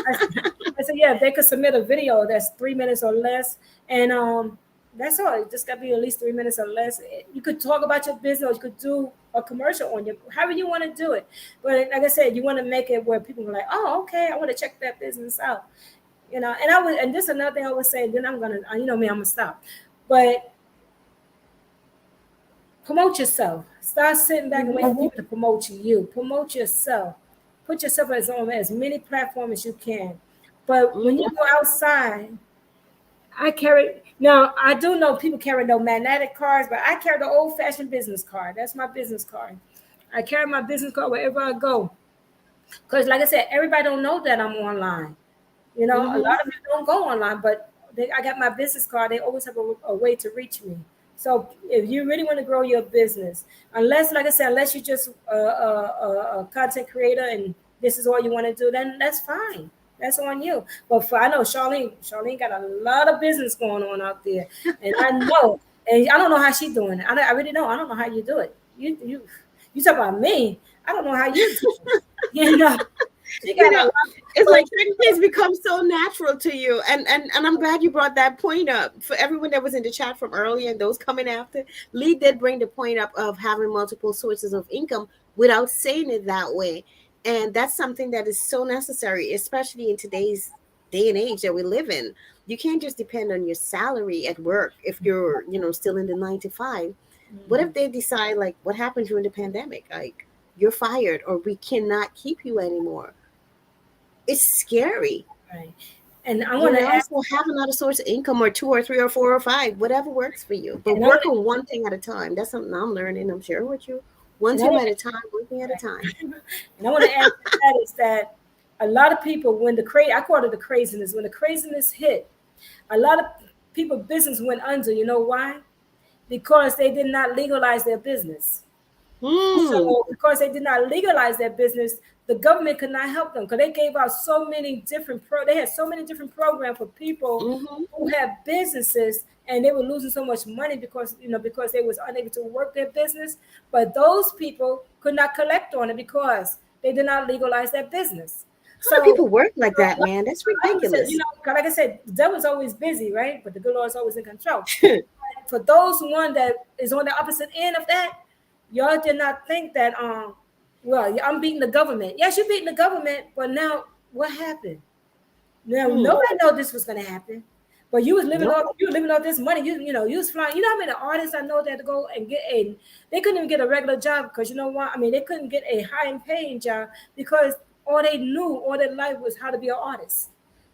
I, I said, yeah, if they could submit a video that's 3 minutes or less, and that's all. It just got to be at least 3 minutes or less. You could talk about your business. Or you could do a commercial on your, however you want to do it. But like I said, you want to make it where people are like, oh, okay, I want to check that business out. And I would, and this is another thing I would say. Then I'm gonna, me, I'm gonna stop. But promote yourself. Start sitting back and waiting for people to promote you. Promote yourself. Put yourself on as many platforms as you can. But when you Mhm. go outside, I carry now. I do know people carry no magnetic cards, but I carry the old-fashioned business card. That's my business card. I carry my business card wherever I go. Because, like I said, everybody don't know that I'm online. A Mhm. lot of people don't go online, but I got my business card. They always have a way to reach me. So if you really want to grow your business, unless, like I said, unless you're just a content creator and this is all you want to do, then that's fine. That's on you. But I know Charlene got a lot of business going on out there, and I know, and I don't know how she's doing it. I really don't. I don't know how you do it. You talk about me. I don't know how you do it. She You got a know, lot it's going like certain things become so natural to you, and I'm glad you brought that point up. For everyone that was in the chat from earlier and those coming after, Lee did bring the point up of having multiple sources of income without saying it that way, and that's something that is so necessary, especially in today's day and age that we live in. You can't just depend on your salary at work if you're still in the 9 to 5. What if on. they decide like what happened during the pandemic, like you're fired or we cannot keep you anymore? It's scary, Right. And I want to add, so have another source of income or two or three or four or five, whatever works for you, but and I want work on one thing at a time. That's something I'm learning. I'm sharing with you. One and I thing want at a time, one thing at a right. time. And I want to add to that is that a lot of people, when I call it the craziness, when the craziness hit, a lot of people business went under. You know why? Because they did not legalize their business. Hmm. So because they did not legalize their business, the government could not help them because they gave out so many different they had so many different programs for people Mm-hmm. who have businesses, and they were losing so much money because they was unable to work their business. But those people could not collect on it because they did not legalize their business. How do So people work like a that, lot man? That's of people said, ridiculous. 'cause like I said, the devil's always busy, right? But the good Lord's always in control. For those one that is on the opposite end of that, y'all did not think that well, I'm beating the government. Yes, you're beating the government, but now what happened? Now Hmm. nobody know this was gonna happen. But Nope. you were living off this money. You was flying. You know how many artists I know that to go and get they couldn't even get a regular job because you know what? I mean, they couldn't get a high paying job because all they knew all their life was how to be an artist.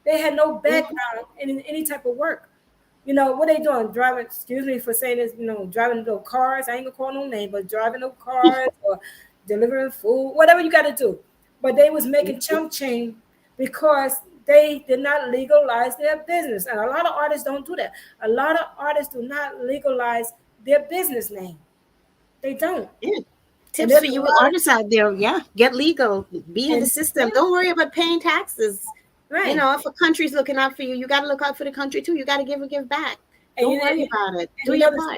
They had no background in any type of work. What they doing? Driving, excuse me for saying this, driving those cars. I ain't gonna call no name, but driving those cars or delivering food, whatever you gotta do. But they was making chump change because they did not legalize their business. And a lot of artists don't do that. A lot of artists do not legalize their business name. They don't. Yeah. Tips for you artists out there. Yeah. Get legal. Be in the system. Don't worry about paying taxes. Right. If a country's looking out for you, you got to look out for the country too. You got to give back. Don't worry about it. Do your part.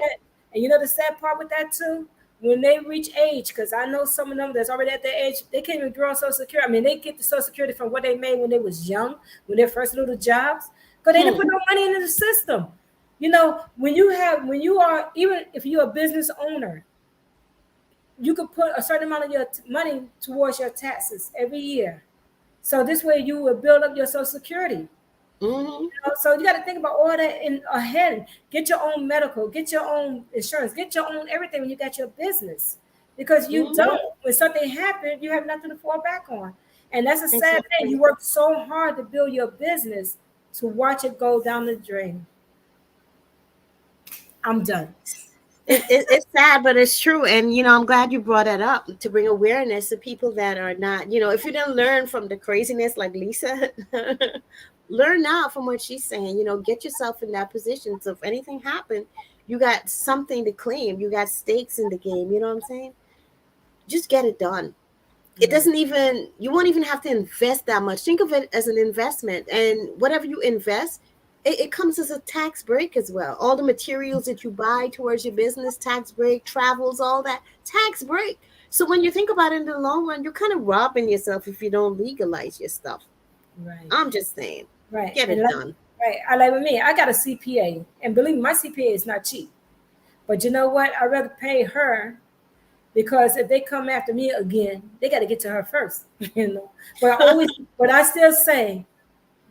And the sad part with that too? When they reach age, because I know some of them that's already at that age, they can't even draw Social Security. I mean, they get the Social Security from what they made when they was young, when they first little jobs, because they didn't put no money into the system. When you are, even if you're a business owner, you could put a certain amount of your money towards your taxes every year. So this way you will build up your Social Security. So you got to think about all that in ahead. Get your own medical, get your own insurance, get your own everything when you got your business. Because you don't. When something happens, you have nothing to fall back on. And that's a sad thing. You work so hard to build your business to watch it go down the drain. I'm done. It's sad, but it's true. And, I'm glad you brought that up to bring awareness to people that are not, if you didn't learn from the craziness like Lisa, learn now from what she's saying. Get yourself in that position. So if anything happened, you got something to claim. You got stakes in the game. You know what I'm saying? Just get it done. It doesn't even, you won't even have to invest that much. Think of it as an investment. And whatever you invest, it comes as a tax break as well. All the materials that you buy towards your business, tax break, travels, all that, tax break. So when you think about it in the long run, you're kind of robbing yourself if you don't legalize your stuff. Right. I'm just saying. Right. Get it done. Right. Like with me, I got a CPA. And believe me, my CPA is not cheap. But you know what? I'd rather pay her because if they come after me again, they got to get to her first. But I still say,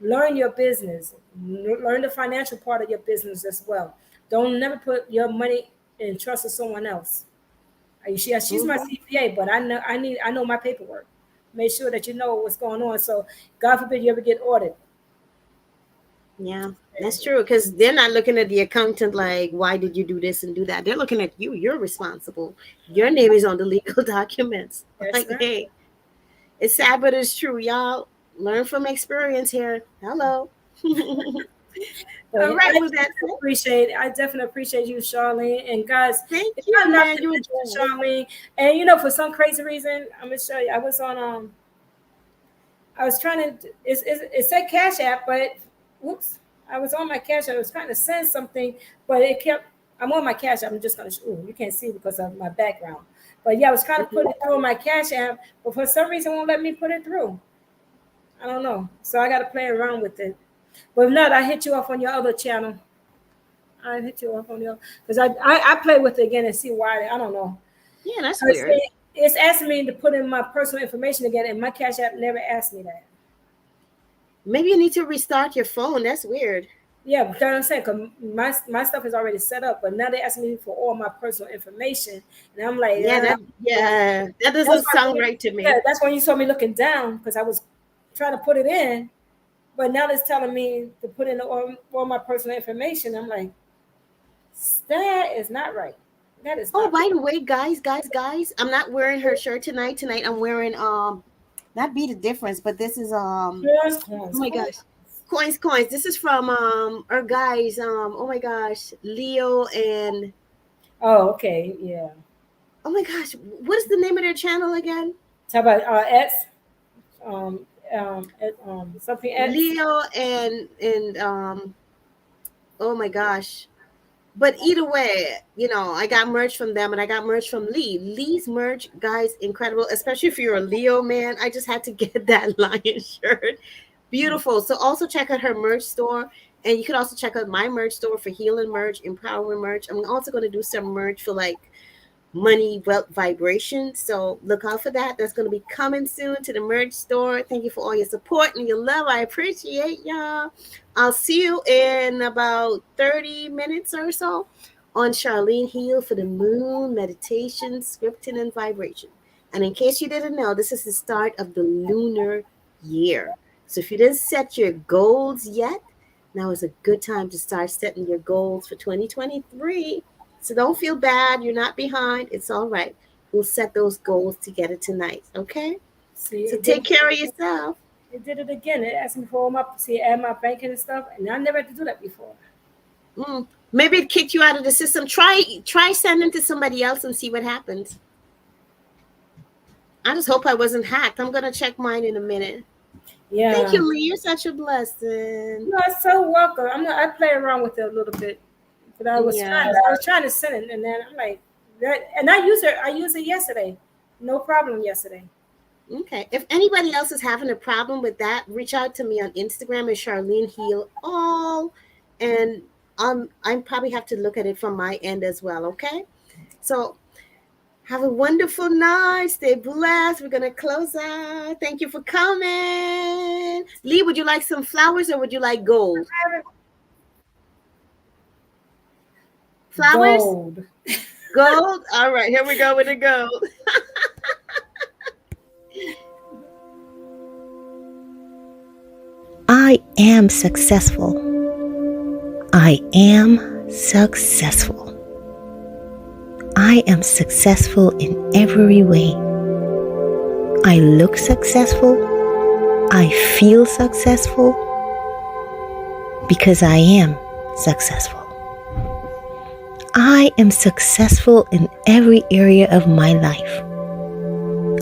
learn your business. Learn the financial part of your business as well. Don't never put your money in trust of someone else. She's my CPA, but I know my paperwork. Make sure that you know what's going on. So God forbid you ever get audited. Yeah, that's true. Because they're not looking at the accountant like, why did you do this and do that? They're looking at you. You're responsible. Your name is on the legal documents. Like, hey, it's sad, but it's true. Y'all learn from experience here. Hello. All right, I definitely appreciate you, Charlene. And guys, thank you, man. You Charlene. And for some crazy reason, I'm gonna show you. I was on I was trying to. It said Cash App, but whoops, I was on my Cash App. I was trying to send something, but it kept. I'm on my Cash App. I'm just gonna. You can't see because of my background. But yeah, I was trying to put it through my Cash App, but for some reason, it won't let me put it through. I don't know. So I got to play around with it. But if not, I hit you off on your other channel. I hit you off on your because I play with it again and see why. I don't know. Yeah, that's weird. It's asking me to put in my personal information again, and my Cash App never asked me that. Maybe you need to restart your phone. That's weird. Yeah, because I'm saying because my stuff is already set up, but now they're asking me for all my personal information, and I'm like, that doesn't sound right to me. Yeah, that's when you saw me looking down because I was trying to put it in, but now it's telling me to put in all my personal information. I'm like, that is not right. That is. Oh, by the way, guys, I'm not wearing her shirt tonight. Tonight I'm wearing not Be the Difference, but this is coins. Oh my gosh, coins. This is from our guys. Oh my gosh, Leo and. Oh, okay, yeah. Oh my gosh, what is the name of their channel again? How about X? Something else. Leo and oh my gosh. But either way, I got merch from them and I got merch from Lee. Lee's merch, guys, incredible, especially if you're a Leo man. I just had to get that lion shirt. Beautiful. So also check out her merch store. And you can also check out my merch store for healing merch, empowering merch. I'm also going to do some merch for like money, wealth, vibration. So look out for that. That's going to be coming soon to the merch store. Thank you for all your support and your love. I appreciate y'all. I'll see you in about 30 minutes or so on Charlene Heal for the moon meditation, scripting, and vibration. And in case you didn't know, this is the start of the lunar year. So if you didn't set your goals yet, now is a good time to start setting your goals for 2023. So don't feel bad. You're not behind. It's all right. We'll set those goals together tonight. Okay? See, So take care of yourself. it did it again. It asked me for all my add my banking and stuff, and I never had to do that before. Maybe it kicked you out of the system. Try sending to somebody else and see what happens. I just hope I wasn't hacked. I'm gonna check mine in a minute. Yeah. Thank you, Lee. You're such a blessing. No, it's so welcome. I play around with it a little bit, but I was trying to send it, and then I'm like, and I use it yesterday, no problem yesterday. Okay. If anybody else is having a problem with that, reach out to me on Instagram at Charlene Heal All, and I probably have to look at it from my end as well. Okay. So have a wonderful night. Stay blessed. We're gonna close out. Thank you for coming. Lee, would you like some flowers or would you like gold? Flowers? Gold. Gold? All right, here we go with the gold. I am successful. I am successful. I am successful in every way. I look successful. I feel successful because I am successful. I am successful in every area of my life.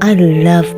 I love being